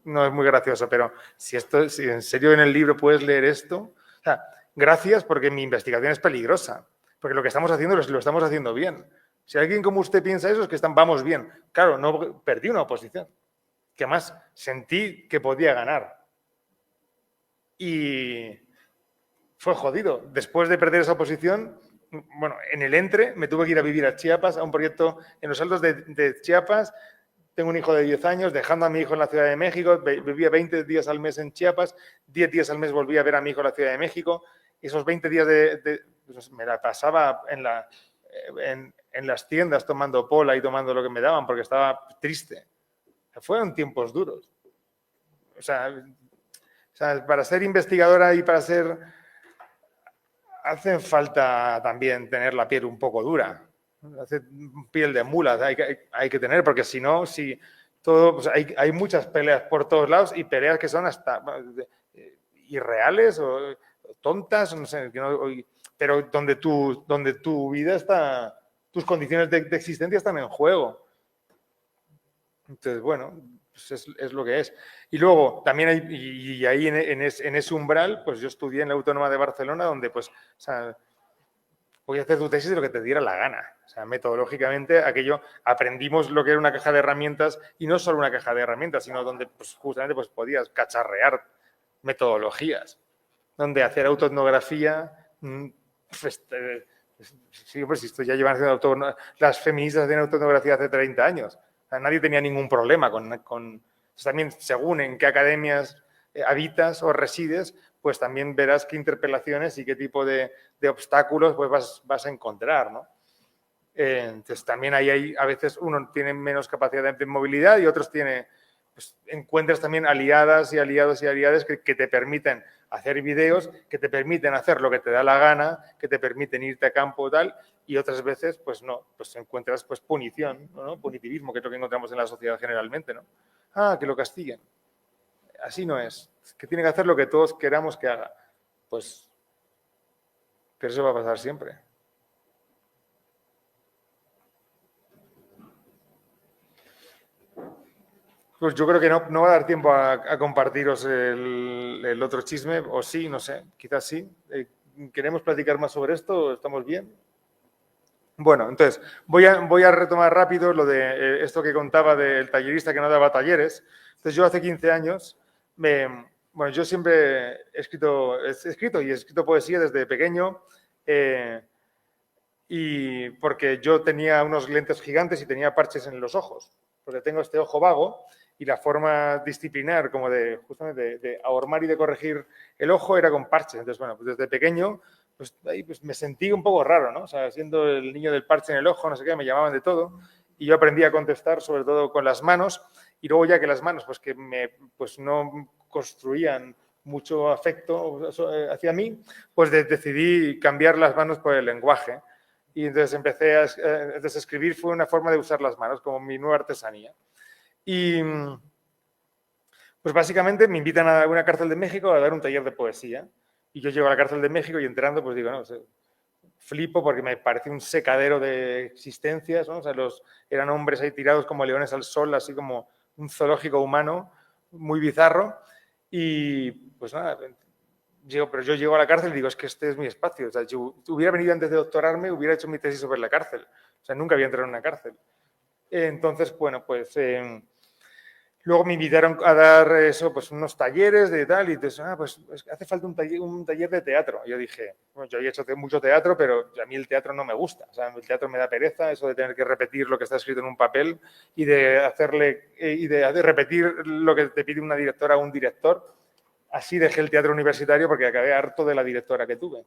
no es muy gracioso, pero si en serio en el libro puedes leer esto, o sea, gracias porque mi investigación es peligrosa, porque lo que estamos haciendo lo estamos haciendo bien. Si alguien como usted piensa eso, es que vamos bien. Claro, no perdí una oposición, que además sentí que podía ganar. Y fue jodido. Después de perder esa oposición, bueno, en el me tuve que ir a vivir a Chiapas, a un proyecto en los altos de Chiapas. Tengo un hijo de 10 años, dejando a mi hijo en la Ciudad de México, vivía 20 días al mes en Chiapas, 10 días al mes volvía a ver a mi hijo en la Ciudad de México. Esos 20 días pues me la pasaba en las tiendas tomando pola y tomando lo que me daban porque estaba triste. Fueron tiempos duros. O sea, para ser investigadora y para ser... Hace falta también tener la piel un poco dura. Hace piel de mulas hay que tener, porque si no, pues hay muchas peleas por todos lados y peleas que son hasta irreales o tontas, no sé, pero donde tu vida está, tus condiciones de existencia están en juego. Entonces, bueno, pues es lo que es. Y luego, también ahí en ese umbral, pues yo estudié en la Autónoma de Barcelona, donde pues, o sea, voy a hacer tu tesis de lo que te diera la gana. O sea, metodológicamente, aprendimos lo que era una caja de herramientas, y no solo una caja de herramientas, sino donde pues, justamente pues, podías cacharrear metodologías, donde hacer autoetnografía, sí, pues esto ya llevan haciendo las feministas hacían autoetnografía hace 30 años. O sea, nadie tenía ningún problema con también según en qué academias habitas o resides, pues también verás qué interpelaciones y qué tipo de obstáculos pues vas a encontrar, ¿no? Entonces también ahí a veces uno tiene menos capacidad de movilidad y otros pues, encuentras también aliadas y aliados y aliadas que te permiten hacer videos, que te permiten hacer lo que te da la gana, que te permiten irte a campo tal, y otras veces pues no, pues encuentras pues punición, ¿no? Punitivismo, que es lo que encontramos en la sociedad generalmente, ¿no? Ah, que lo castiguen. Así no es. Que tiene que hacer lo que todos queramos que haga. Pues, pero eso va a pasar siempre. Pues yo creo que no va a dar tiempo a compartiros el otro chisme, o sí, no sé, quizás sí. ¿Queremos platicar más sobre esto? ¿Estamos bien? Bueno, entonces, voy a retomar rápido lo de esto que contaba del tallerista que no daba talleres. Entonces, yo hace 15 años, bueno, yo siempre he escrito y he escrito poesía desde pequeño, y porque yo tenía unos lentes gigantes y tenía parches en los ojos, porque tengo este ojo vago, y la forma disciplinar como de justamente de ahormar y de corregir el ojo era con parches. Entonces, bueno, pues desde pequeño pues ahí pues me sentí un poco raro, ¿no? O sea, siendo el niño del parche en el ojo, no sé qué, me llamaban de todo y yo aprendí a contestar sobre todo con las manos y luego ya que las manos pues que pues no construían mucho afecto hacia mí, pues decidí cambiar las manos por el lenguaje y entonces empecé a escribir, fue una forma de usar las manos como mi nueva artesanía. Y pues básicamente me invitan a una cárcel de México a dar un taller de poesía. Y yo llego a la cárcel de México y entrando, pues digo, no, flipo porque me parece un secadero de existencias, ¿no? O sea, eran hombres ahí tirados como leones al sol, así como un zoológico humano, muy bizarro. Y pues nada, pero yo llego a la cárcel y digo, es que este es mi espacio. O sea, si hubiera venido antes de doctorarme, hubiera hecho mi tesis sobre la cárcel. O sea, nunca había entrado en una cárcel. Entonces, bueno, pues luego me invitaron a dar eso, pues unos talleres de tal, y entonces, pues hace falta un taller de teatro. Y yo dije, bueno, yo he hecho mucho teatro, pero a mí el teatro no me gusta. O sea, el teatro me da pereza, eso de tener que repetir lo que está escrito en un papel y de repetir lo que te pide una directora o un director. Así dejé el teatro universitario porque acabé harto de la directora que tuve.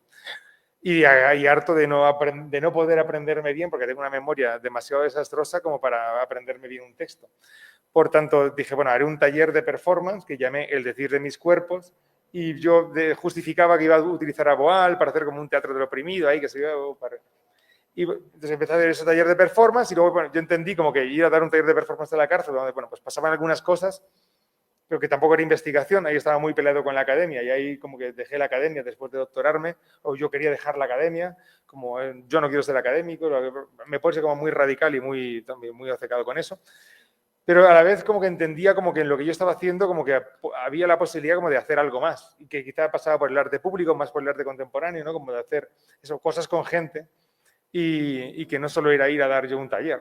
Y harto de no poder aprenderme bien, porque tengo una memoria demasiado desastrosa como para aprenderme bien un texto. Por tanto, dije, bueno, haré un taller de performance que llamé El decir de mis cuerpos y yo justificaba que iba a utilizar a Boal para hacer como un teatro del oprimido ahí, que se iba y entonces empecé a hacer ese taller de performance y luego bueno, yo entendí como que ir a dar un taller de performance de la cárcel donde, bueno, pues pasaban algunas cosas, pero que tampoco era investigación, ahí estaba muy peleado con la academia y ahí como que dejé la academia después de doctorarme, o yo quería dejar la academia, como yo no quiero ser académico, me parece como muy radical y también muy obcecado con eso. Pero a la vez como que entendía como que en lo que yo estaba haciendo como que había la posibilidad como de hacer algo más y que quizá pasaba por el arte público, más por el arte contemporáneo, ¿no? Como de hacer eso, cosas con gente y que no solo era ir a dar yo un taller,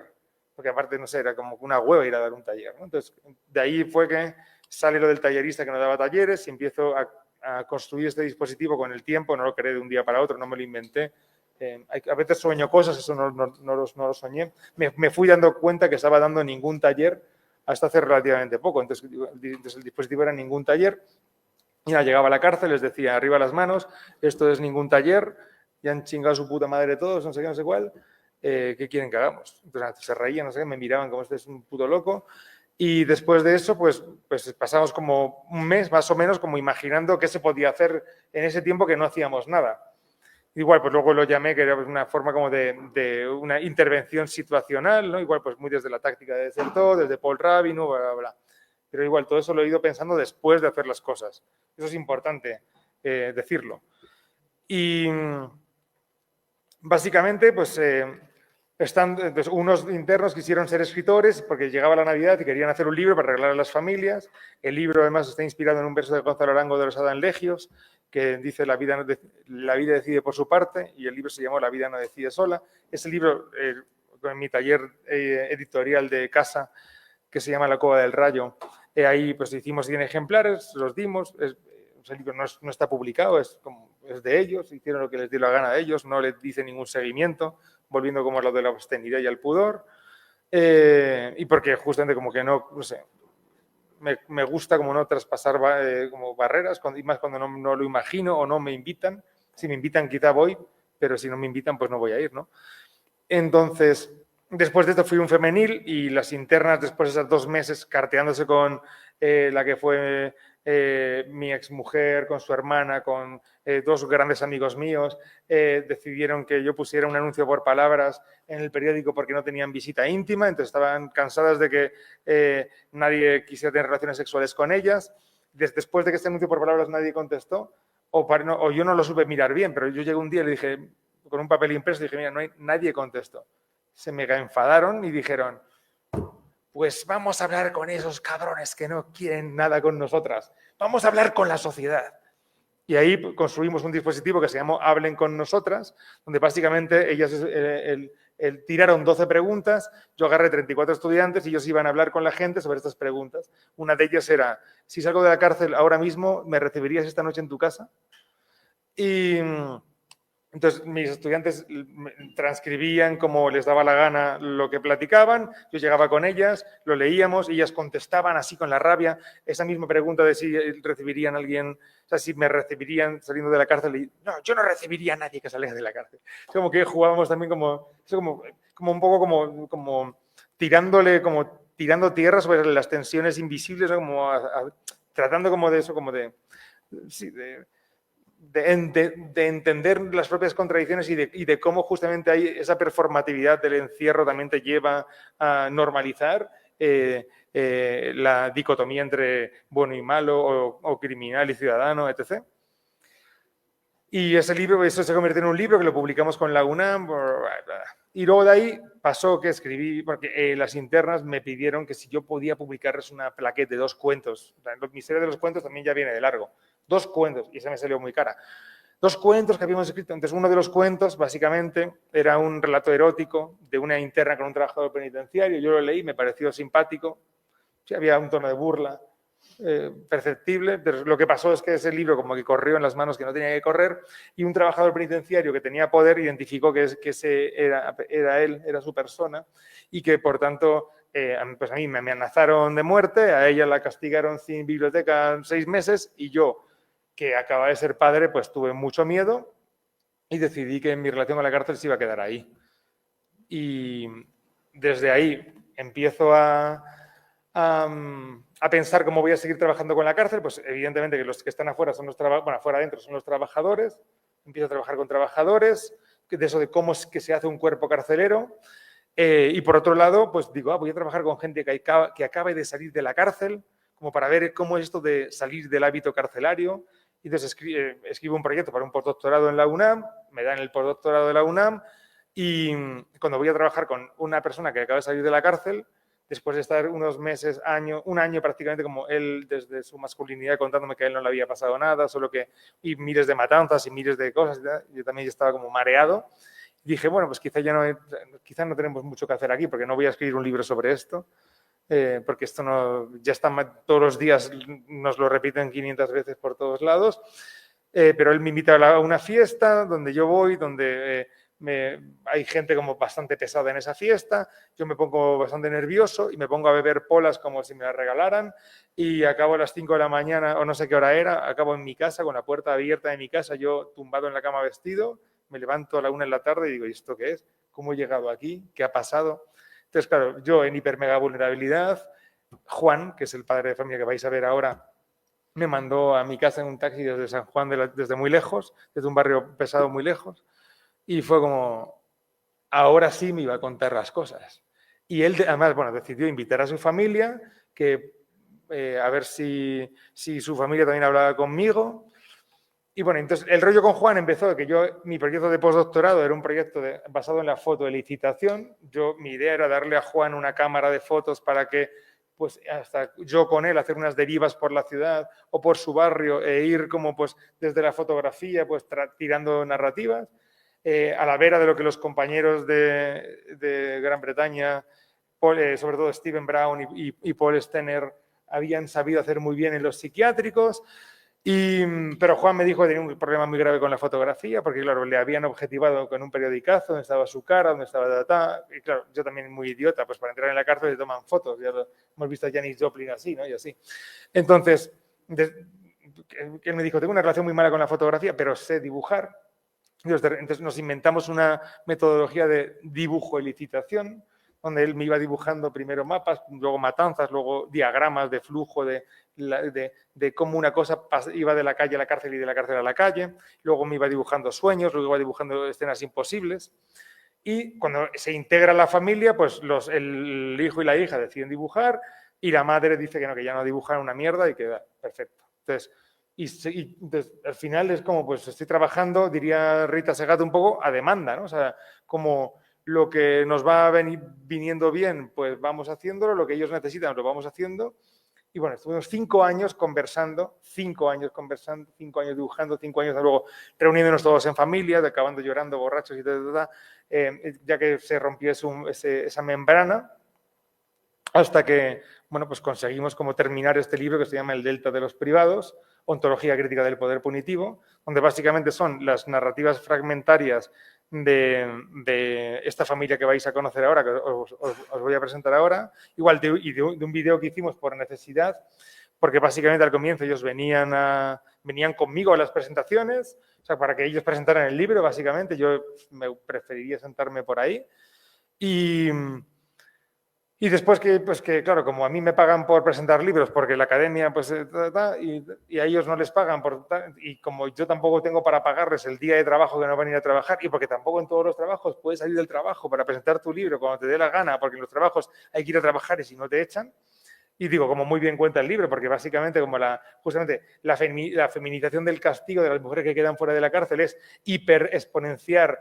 porque aparte, no sé, era como una hueva ir a dar un taller, ¿no? Entonces, de ahí fue que sale lo del tallerista que no daba talleres y empiezo a construir este dispositivo con el tiempo, no lo creé de un día para otro, no me lo inventé. A veces sueño cosas, eso no lo soñé. Me fui dando cuenta que estaba dando ningún taller hasta hace relativamente poco. Entonces el dispositivo era ningún taller. Y nada, llegaba a la cárcel, les decía, arriba las manos, esto es ningún taller, ya han chingado su puta madre todos, no sé qué, no sé cuál, ¿qué quieren que hagamos? Entonces se reían, no sé qué, me miraban como este es un puto loco. Y después de eso, pues pasamos como un mes más o menos como imaginando qué se podía hacer en ese tiempo que no hacíamos nada. Igual, pues luego lo llamé, que era una forma como de una intervención situacional, ¿no? Igual, pues muy desde la táctica de Desertó, desde Paul Rabinow, bla, bla, bla. Pero igual, todo eso lo he ido pensando después de hacer las cosas. Eso es importante decirlo. Y básicamente, pues unos internos quisieron ser escritores porque llegaba la Navidad y querían hacer un libro para regalar a las familias. El libro, además, está inspirado en un verso de Gonzalo Arango de los Adán Legios, que dice la vida decide por su parte, y el libro se llamó La vida no decide sola. Ese libro, en mi taller editorial de casa, que se llama La Cova del Rayo, ahí pues hicimos 100 ejemplares, los dimos. El libro no está publicado, es de ellos, hicieron lo que les dio la gana de ellos, no les dice ningún seguimiento, volviendo como a lo de la obscenidad y al pudor, y porque justamente como que no sé, me gusta como no traspasar como barreras, y más cuando no lo imagino o no me invitan. Si me invitan quizá voy, pero si no me invitan pues no voy a ir, ¿no? Entonces, después de esto fui un femenil y las internas, después de esos 2 meses carteándose con la que fue mi exmujer, con su hermana, con 2 grandes amigos míos, decidieron que yo pusiera un anuncio por palabras en el periódico porque no tenían visita íntima, entonces estaban cansadas de que nadie quisiera tener relaciones sexuales con ellas. Después de que este anuncio por palabras nadie contestó, o yo no lo supe mirar bien, pero yo llegué un día y le dije, con un papel impreso, dije, mira, nadie contestó. Se mega enfadaron y dijeron, pues vamos a hablar con esos cabrones que no quieren nada con nosotras. Vamos a hablar con la sociedad. Y ahí construimos un dispositivo que se llamó Hablen con nosotras, donde básicamente ellas tiraron 12 preguntas, yo agarré 34 estudiantes y ellos iban a hablar con la gente sobre estas preguntas. Una de ellas era, si salgo de la cárcel ahora mismo, ¿me recibirías esta noche en tu casa? Y Entonces, mis estudiantes transcribían como les daba la gana lo que platicaban, yo llegaba con ellas, lo leíamos, ellas contestaban así con la rabia, esa misma pregunta de si recibirían a alguien, o sea, si me recibirían saliendo de la cárcel, y no, yo no recibiría a nadie que saliera de la cárcel. Es como que jugábamos también como un poco como tirando tierra sobre las tensiones invisibles, ¿no? Como tratando como de eso, como de entender las propias contradicciones y de cómo justamente hay esa performatividad del encierro también te lleva a normalizar la dicotomía entre bueno y malo o criminal y ciudadano, etc. Y ese libro, eso se convirtió en un libro que lo publicamos con la UNAM. Y luego de ahí pasó que escribí, porque las internas me pidieron que si yo podía publicarles una plaqueta de 2 cuentos. El misterio de los cuentos también ya viene de largo. 2 cuentos, y esa me salió muy cara. 2 cuentos que habíamos escrito. Entonces, uno de los cuentos, básicamente, era un relato erótico de una interna con un trabajador penitenciario. Yo lo leí, me pareció simpático. Sí, había un tono de burla perceptible, pero lo que pasó es que ese libro como que corrió en las manos que no tenía que correr y un trabajador penitenciario que tenía poder identificó que ese era él, era su persona y que por tanto pues a mí me amenazaron de muerte, a ella la castigaron sin biblioteca 6 meses y yo, que acababa de ser padre, pues tuve mucho miedo y decidí que mi relación con la cárcel se iba a quedar ahí. Y desde ahí empiezo a pensar cómo voy a seguir trabajando con la cárcel, pues evidentemente que los que están afuera son los afuera adentro son los trabajadores, empiezo a trabajar con trabajadores, de eso de cómo es que se hace un cuerpo carcelero, y por otro lado, pues digo, voy a trabajar con gente que acabe de salir de la cárcel, como para ver cómo es esto de salir del hábito carcelario, y entonces escribo un proyecto para un postdoctorado en la UNAM, me dan el postdoctorado de la UNAM, y cuando voy a trabajar con una persona que acaba de salir de la cárcel, después de estar unos meses, un año prácticamente, como él desde su masculinidad contándome que a él no le había pasado nada, solo que y miles de matanzas y miles de cosas, yo también estaba como mareado. Y dije, bueno, pues quizá no tenemos mucho que hacer aquí, porque no voy a escribir un libro sobre esto, porque esto no, ya está todos los días, nos lo repiten 500 veces por todos lados, pero él me invita a una fiesta donde yo voy, donde hay gente como bastante pesada en esa fiesta, yo me pongo bastante nervioso y me pongo a beber polas como si me las regalaran y acabo a las 5 de la mañana o no sé qué hora era, acabo en mi casa con la puerta abierta de mi casa, yo tumbado en la cama vestido, me levanto a la 1 de la tarde y digo, ¿y esto qué es? ¿Cómo he llegado aquí? ¿Qué ha pasado? Entonces, claro, yo en hiper mega vulnerabilidad, Juan, que es el padre de familia que vais a ver ahora, me mandó a mi casa en un taxi desde San Juan, desde muy lejos, desde un barrio pesado muy lejos, y fue como, ahora sí me iba a contar las cosas. Y él, además, bueno, decidió invitar a su familia, que a ver si su familia también hablaba conmigo. Y bueno, entonces el rollo con Juan empezó de que mi proyecto de postdoctorado era un proyecto basado en la fotoelicitación. Mi idea era darle a Juan una cámara de fotos para que, pues hasta yo con él, hacer unas derivas por la ciudad o por su barrio e ir como pues desde la fotografía, pues tirando narrativas. A la vera de lo que los compañeros de Gran Bretaña, sobre todo Stephen Brown y Paul Stener, habían sabido hacer muy bien en los psiquiátricos. Pero Juan me dijo que tenía un problema muy grave con la fotografía, porque claro, le habían objetivado con un periodicazo donde estaba su cara, donde estaba data, y claro, yo también muy idiota, pues para entrar en la cárcel le toman fotos, ya hemos visto a Janis Joplin así, ¿no? Y así. Entonces, él me dijo, tengo una relación muy mala con la fotografía, pero sé dibujar. Entonces nos inventamos una metodología de dibujo-elicitación, donde él me iba dibujando primero mapas, luego matanzas, luego diagramas de flujo de cómo una cosa iba de la calle a la cárcel y de la cárcel a la calle, luego me iba dibujando sueños, luego iba dibujando escenas imposibles. Y cuando se integra la familia, pues el hijo y la hija deciden dibujar y la madre dice que no, que ya no dibujan una mierda y que perfecto. Entonces, entonces, al final es como, pues estoy trabajando, diría Rita Segato, un poco a demanda, ¿no? O sea, como lo que nos va viniendo bien, pues vamos haciéndolo, lo que ellos necesitan lo vamos haciendo. Y bueno, estuvimos 5 años conversando, 5 años dibujando, 5 años luego reuniéndonos todos en familia, acabando llorando, borrachos y tal, ya que se rompió esa membrana, hasta que, bueno, pues conseguimos como terminar este libro que se llama El Delta de los Privados, Ontología crítica del poder punitivo, donde básicamente son las narrativas fragmentarias de esta familia que vais a conocer ahora, que os voy a presentar ahora, igual de un vídeo que hicimos por necesidad, porque básicamente al comienzo ellos venían conmigo a las presentaciones, o sea, para que ellos presentaran el libro, básicamente, yo me preferiría sentarme por ahí. Y después que, claro, como a mí me pagan por presentar libros, porque la academia, pues, y a ellos no les pagan, y como yo tampoco tengo para pagarles el día de trabajo que no van a ir a trabajar, y porque tampoco en todos los trabajos puedes salir del trabajo para presentar tu libro cuando te dé la gana, porque en los trabajos hay que ir a trabajar y si no te echan. Y digo, como muy bien cuenta el libro, porque básicamente como justamente la feminización del castigo de las mujeres que quedan fuera de la cárcel es hiperexponenciar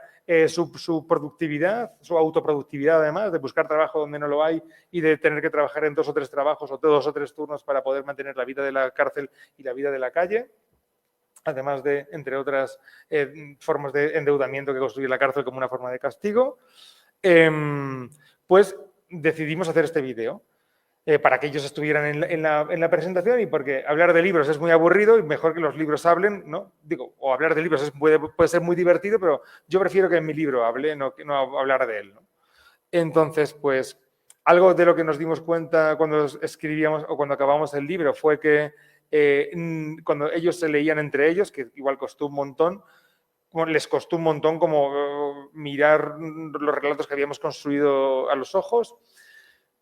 su productividad, su autoproductividad además, de buscar trabajo donde no lo hay y de tener que trabajar en 2 o 3 trabajos o 2 o 3 turnos para poder mantener la vida de la cárcel y la vida de la calle. Además de, entre otras formas de endeudamiento que construye la cárcel como una forma de castigo, pues decidimos hacer este vídeo. Para que ellos estuvieran en la presentación y porque hablar de libros es muy aburrido y mejor que los libros hablen, ¿no? Digo, o hablar de libros puede ser muy divertido, pero yo prefiero que en mi libro hable, no hablar de él, ¿no? Entonces, pues, algo de lo que nos dimos cuenta cuando escribíamos o cuando acabamos el libro fue que cuando ellos se leían entre ellos, que igual costó un montón, les costó un montón como mirar los relatos que habíamos construido a los ojos,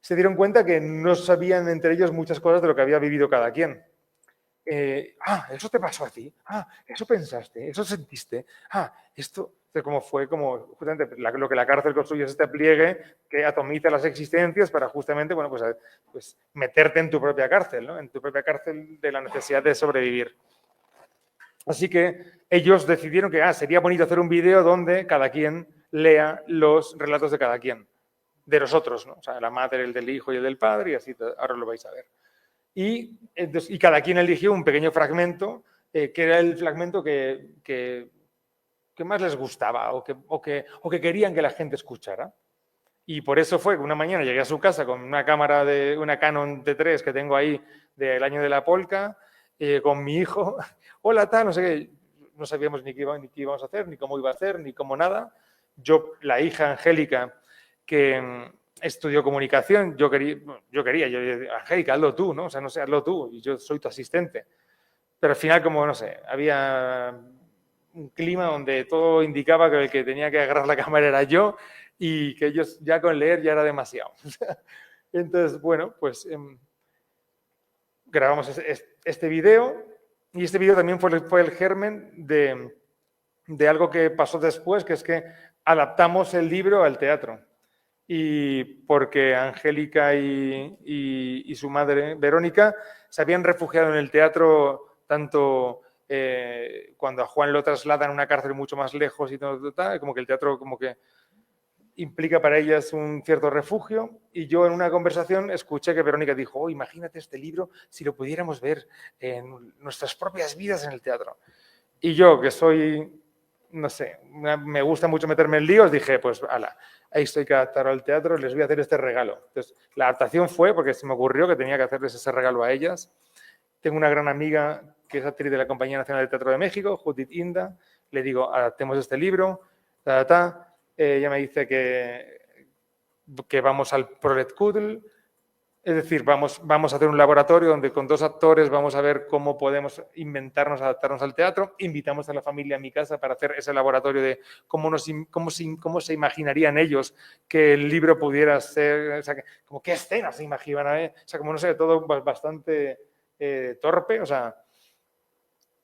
se dieron cuenta que no sabían entre ellos muchas cosas de lo que había vivido cada quien. Eso te pasó a ti. Eso pensaste, eso sentiste. Esto, como fue como justamente lo que la cárcel construye es este pliegue que atomiza las existencias para justamente, bueno, pues meterte en tu propia cárcel, ¿no? En tu propia cárcel de la necesidad de sobrevivir. Así que ellos decidieron que sería bonito hacer un vídeo donde cada quien lea los relatos de cada quien. De los otros, ¿no? O sea, la madre, el del hijo y el del padre, y así ahora lo vais a ver. Y cada quien eligió un pequeño fragmento, que era el fragmento que más les gustaba o que querían que la gente escuchara. Y por eso fue que una mañana llegué a su casa con una cámara una Canon T3 que tengo ahí del año de la polca, con mi hijo. Hola, tal, no sé qué. No sabíamos ni qué íbamos a hacer, ni cómo iba a hacer, ni cómo nada. Yo, la hija Angélica, que estudió comunicación, yo quería, Angélica, hazlo tú, ¿no? O sea, no sé, hazlo tú, y yo soy tu asistente. Pero al final, como, no sé, había un clima donde todo indicaba que el que tenía que agarrar la cámara era yo y que ellos ya con leer ya era demasiado. Entonces, bueno, pues grabamos este vídeo y este vídeo también fue el germen de algo que pasó después, que es que adaptamos el libro al teatro. Y porque Angélica y su madre, Verónica, se habían refugiado en el teatro tanto cuando a Juan lo trasladan a una cárcel mucho más lejos y todo, como que el teatro como que implica para ellas un cierto refugio. Y yo en una conversación escuché que Verónica dijo, imagínate este libro si lo pudiéramos ver en nuestras propias vidas en el teatro. Y yo, que soy, no sé, me gusta mucho meterme en líos, dije, pues, ahí estoy que adaptar al teatro, les voy a hacer este regalo. Entonces, la adaptación fue porque se me ocurrió que tenía que hacerles ese regalo a ellas. Tengo una gran amiga que es actriz de la Compañía Nacional de Teatro de México, Judith Inda. Le digo, adaptemos este libro, ella me dice que vamos al Prolet Kudl, es decir, vamos a hacer un laboratorio donde con 2 actores vamos a ver cómo podemos inventarnos, adaptarnos al teatro. Invitamos a la familia a mi casa para hacer ese laboratorio de cómo se imaginarían ellos que el libro pudiera ser, o sea, como qué escenas se imaginan, o sea, como no sé, todo bastante torpe, o sea.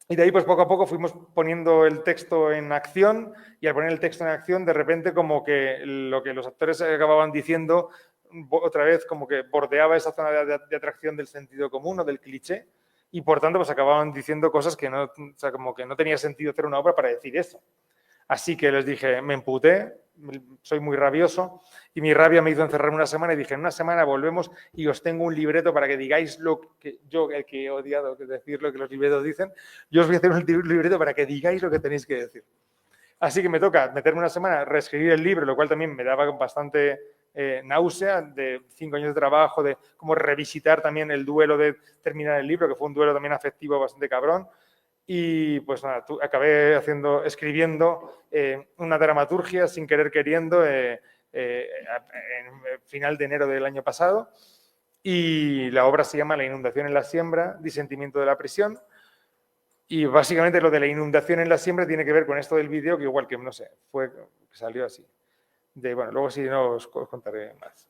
Y de ahí, pues poco a poco fuimos poniendo el texto en acción y al poner el texto en acción, de repente como que lo que los actores acababan diciendo otra vez como que bordeaba esa zona de atracción del sentido común o del cliché y por tanto pues acababan diciendo cosas que no, o sea, como que no tenía sentido hacer una obra para decir eso. Así que les dije, me emputé, soy muy rabioso y mi rabia me hizo encerrarme una semana y dije, en una semana volvemos y os tengo un libreto para que digáis lo que yo, el que he odiado decir lo que los libretos dicen, yo os voy a hacer un libreto para que digáis lo que tenéis que decir. Así que me toca meterme una semana, reescribir el libro, lo cual también me daba bastante náusea, de 5 años de trabajo, de cómo revisitar también el duelo de terminar el libro, que fue un duelo también afectivo bastante cabrón. Y pues nada, acabé escribiendo una dramaturgia sin querer queriendo en final de enero del año pasado. Y la obra se llama La inundación en la siembra, disentimiento de la prisión. Y básicamente lo de la inundación en la siembra tiene que ver con esto del vídeo, que igual que, no sé, salió así. Bueno, luego si no os contaré más.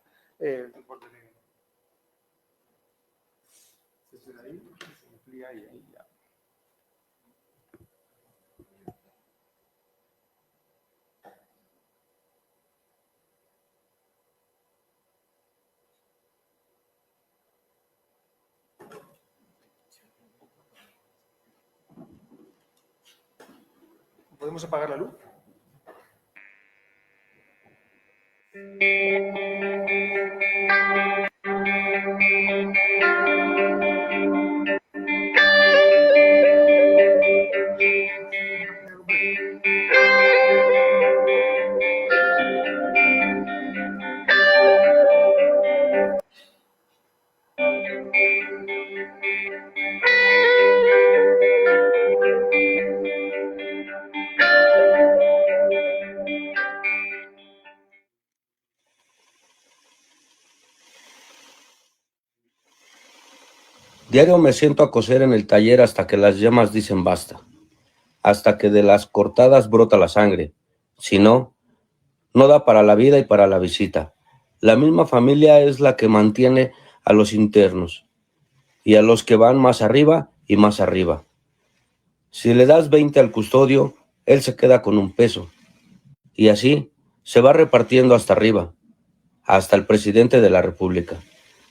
¿Podemos apagar la luz? Diario me siento a coser en el taller hasta que las llamas dicen basta, hasta que de las cortadas brota la sangre. Si no, no da para la vida y para la visita. La misma familia es la que mantiene a los internos y a los que van más arriba y más arriba. Si le das 20 al custodio, él se queda con un peso. Y así se va repartiendo hasta arriba, hasta el presidente de la República.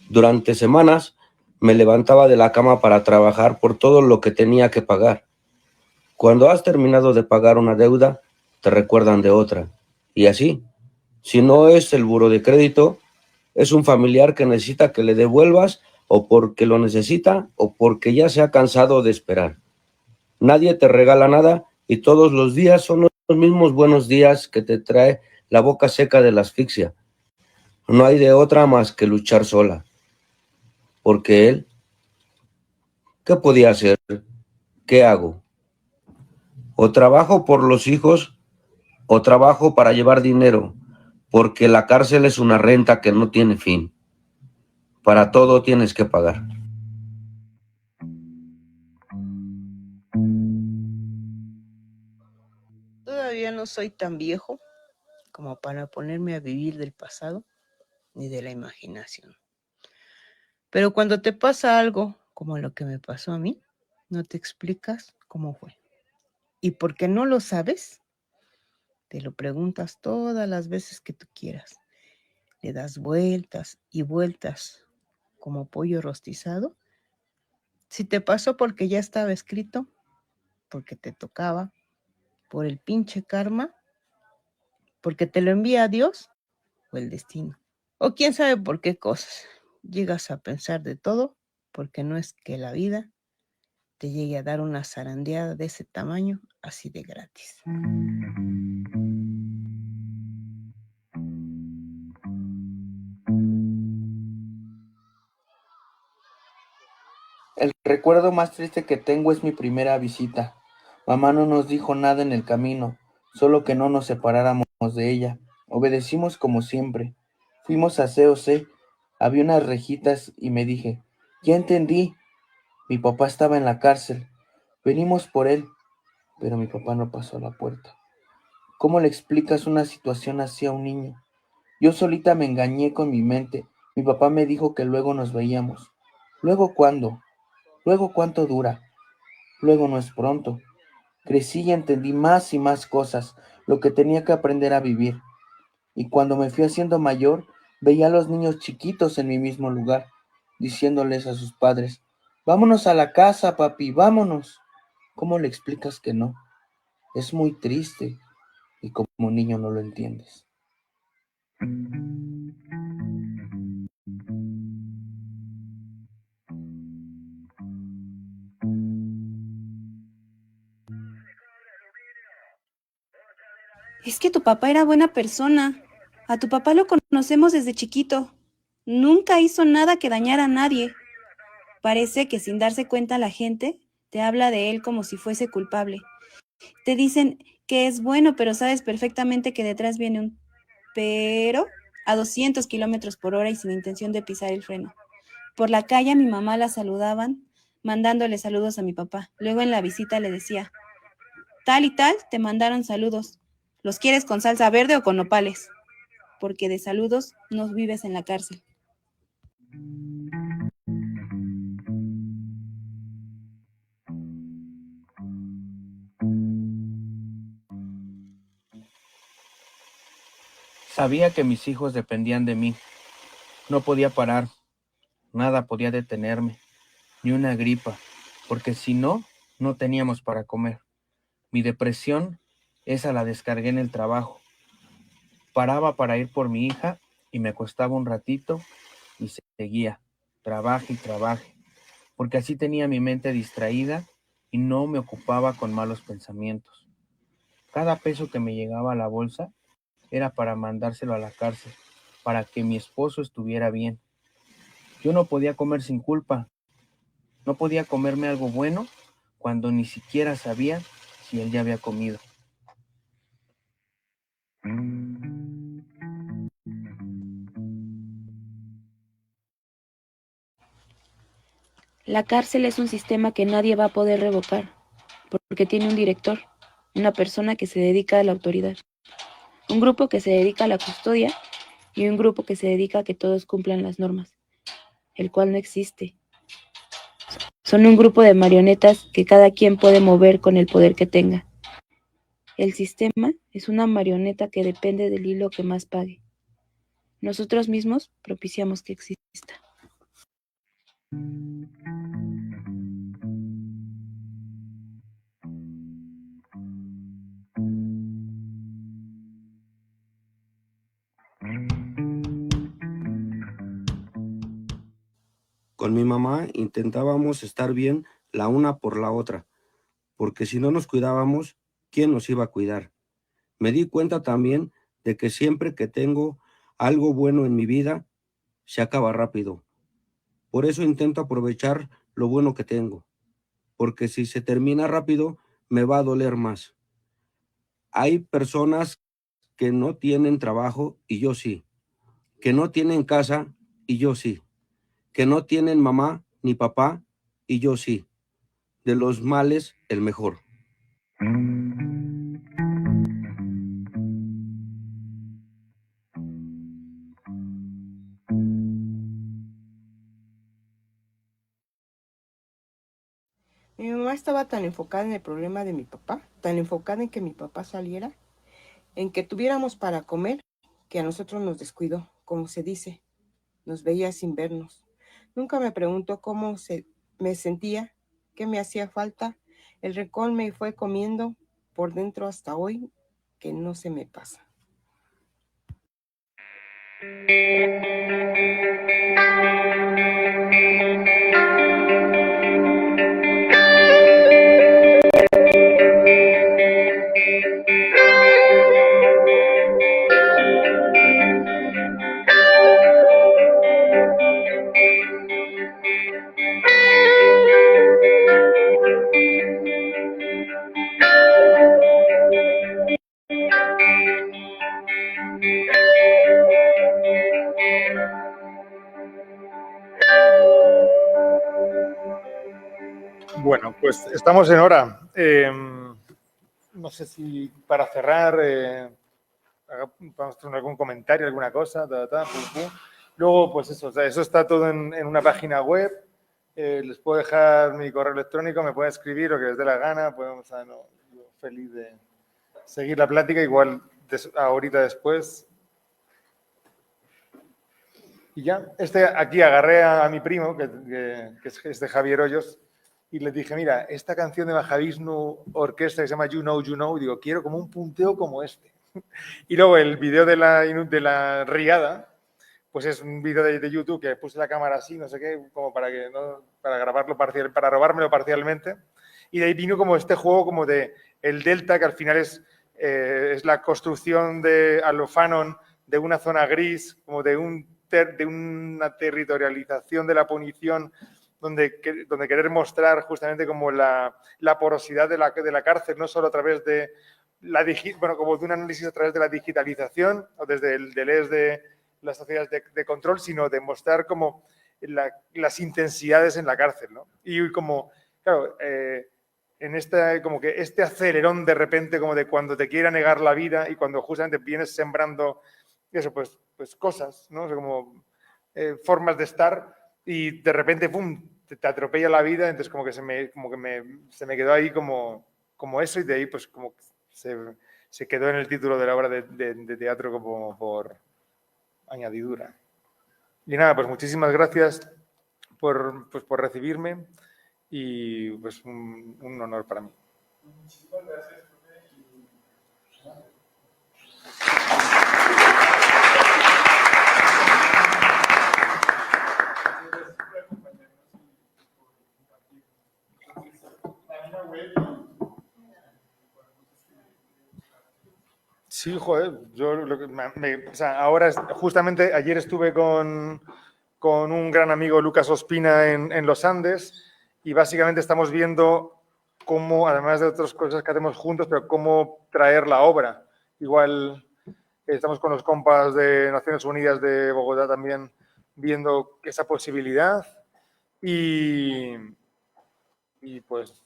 Durante semanas me levantaba de la cama para trabajar por todo lo que tenía que pagar. Cuando has terminado de pagar una deuda, te recuerdan de otra. Y así, si no es el buro de crédito, es un familiar que necesita que le devuelvas o porque lo necesita o porque ya se ha cansado de esperar. Nadie te regala nada y todos los días son los mismos buenos días que te trae la boca seca de la asfixia. No hay de otra más que luchar sola. Porque él, ¿qué podía hacer? ¿Qué hago? O trabajo por los hijos o trabajo para llevar dinero, porque la cárcel es una renta que no tiene fin. Para todo tienes que pagar. Todavía no soy tan viejo como para ponerme a vivir del pasado ni de la imaginación. Pero cuando te pasa algo como lo que me pasó a mí, no te explicas cómo fue. Y porque no lo sabes, te lo preguntas todas las veces que tú quieras. Le das vueltas y vueltas como pollo rostizado. Si te pasó porque ya estaba escrito, porque te tocaba, por el pinche karma, porque te lo envía Dios o el destino. O quién sabe por qué cosas. Llegas a pensar de todo porque no es que la vida te llegue a dar una zarandeada de ese tamaño así de gratis. El recuerdo más triste que tengo es mi primera visita. Mamá no nos dijo nada en el camino, solo que no nos separáramos de ella. Obedecimos como siempre. Fuimos a COC, había unas rejitas y me dije, ya entendí, mi papá estaba en la cárcel. Venimos por él, pero mi papá no pasó a la puerta. ¿Cómo le explicas una situación así a un niño? Yo solita me engañé con mi mente. Mi papá me dijo que luego nos veíamos. ¿Luego cuándo? ¿Luego cuánto dura? Luego no es pronto. Crecí y entendí más y más cosas, lo que tenía que aprender a vivir. Y cuando me fui haciendo mayor, veía a los niños chiquitos en mi mismo lugar, diciéndoles a sus padres, vámonos a la casa, papi, vámonos. ¿Cómo le explicas que no? Es muy triste y como niño no lo entiendes. Es que tu papá era buena persona. A tu papá lo conocemos desde chiquito. Nunca hizo nada que dañara a nadie. Parece que sin darse cuenta la gente te habla de él como si fuese culpable. Te dicen que es bueno, pero sabes perfectamente que detrás viene un pero a 200 kilómetros por hora y sin intención de pisar el freno. Por la calle a mi mamá la saludaban, mandándole saludos a mi papá. Luego en la visita le decía, tal y tal, te mandaron saludos. ¿Los quieres con salsa verde o con nopales? Porque de saludos no vives en la cárcel. Sabía que mis hijos dependían de mí. No podía parar, nada podía detenerme, ni una gripa, porque si no, no teníamos para comer. Mi depresión, esa la descargué en el trabajo. Paraba para ir por mi hija y me acostaba un ratito y seguía, trabaje y trabaje, porque así tenía mi mente distraída y no me ocupaba con malos pensamientos. Cada peso que me llegaba a la bolsa era para mandárselo a la cárcel, para que mi esposo estuviera bien. Yo no podía comer sin culpa, no podía comerme algo bueno cuando ni siquiera sabía si él ya había comido. La cárcel es un sistema que nadie va a poder revocar, porque tiene un director, una persona que se dedica a la autoridad, un grupo que se dedica a la custodia y un grupo que se dedica a que todos cumplan las normas, el cual no existe. Son un grupo de marionetas que cada quien puede mover con el poder que tenga. El sistema es una marioneta que depende del hilo que más pague. Nosotros mismos propiciamos que exista. Con mi mamá intentábamos estar bien la una por la otra, porque si no nos cuidábamos, ¿quién nos iba a cuidar? Me di cuenta también de que siempre que tengo algo bueno en mi vida, se acaba rápido. Por eso intento aprovechar lo bueno que tengo, porque si se termina rápido, me va a doler más. Hay personas que no tienen trabajo y yo sí, que no tienen casa y yo sí, que no tienen mamá ni papá y yo sí. De los males, el mejor. Mi mamá estaba tan enfocada en el problema de mi papá, tan enfocada en que mi papá saliera, en que tuviéramos para comer, que a nosotros nos descuidó, como se dice, nos veía sin vernos. Nunca me preguntó me sentía, qué me hacía falta. El rencor me fue comiendo por dentro hasta hoy, que no se me pasa. Bueno, pues estamos en hora. No sé si para cerrar vamos a tener algún comentario, alguna cosa. Pum, pum. Luego, pues eso, o sea, eso está todo en una página web. Les puedo dejar mi correo electrónico, me pueden escribir lo que les dé la gana. Podemos, yo feliz de seguir la plática, igual ahorita después. Y ya, aquí agarré a mi primo, que es de Javier Hoyos, y le dije, mira, esta canción de Mahavishnu Orquesta que se llama You Know, digo, quiero como un punteo como este. Y luego el video de la riada, pues es un vídeo de YouTube que puse la cámara así, no sé qué, como para grabarlo para robármelo parcialmente. Y de ahí vino como este juego como de el delta, que al final es la construcción a lo Fanon de una zona gris, como de una territorialización de la punición, donde querer mostrar justamente como la porosidad de la cárcel, no solo a través de como de un análisis a través de la digitalización o desde el delez de las sociedades de control, sino de mostrar como las intensidades en la cárcel, ¿no? Y como, claro, como que este acelerón de repente, como de cuando te quiera negar la vida y cuando justamente vienes sembrando eso, pues cosas, ¿no? O sea, como formas de estar y de repente, ¡pum!, te atropella la vida, entonces como que se me quedó ahí como eso y de ahí pues como se quedó en el título de la obra de teatro como por añadidura. Y nada, pues muchísimas gracias por recibirme y pues un honor para mí. Muchísimas gracias. Sí, joder, yo o sea, ahora, justamente ayer estuve con un gran amigo, Lucas Ospina, en los Andes, y básicamente estamos viendo cómo, además de otras cosas que hacemos juntos, pero cómo traer la obra. Igual estamos con los compas de Naciones Unidas de Bogotá también viendo esa posibilidad y pues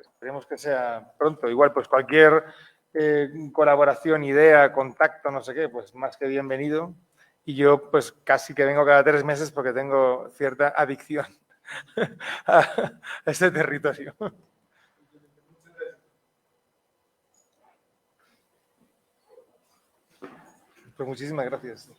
esperemos que sea pronto. Igual, pues cualquier colaboración, idea, contacto, no sé qué, pues más que bienvenido. Y yo pues casi que vengo cada 3 meses porque tengo cierta adicción a este territorio. Pues muchísimas gracias.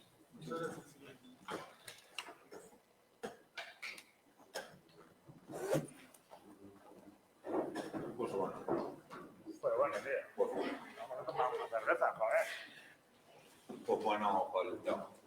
Pues bueno, tío. Vamos a tomar una cerveza, joder. Pues bueno, joder.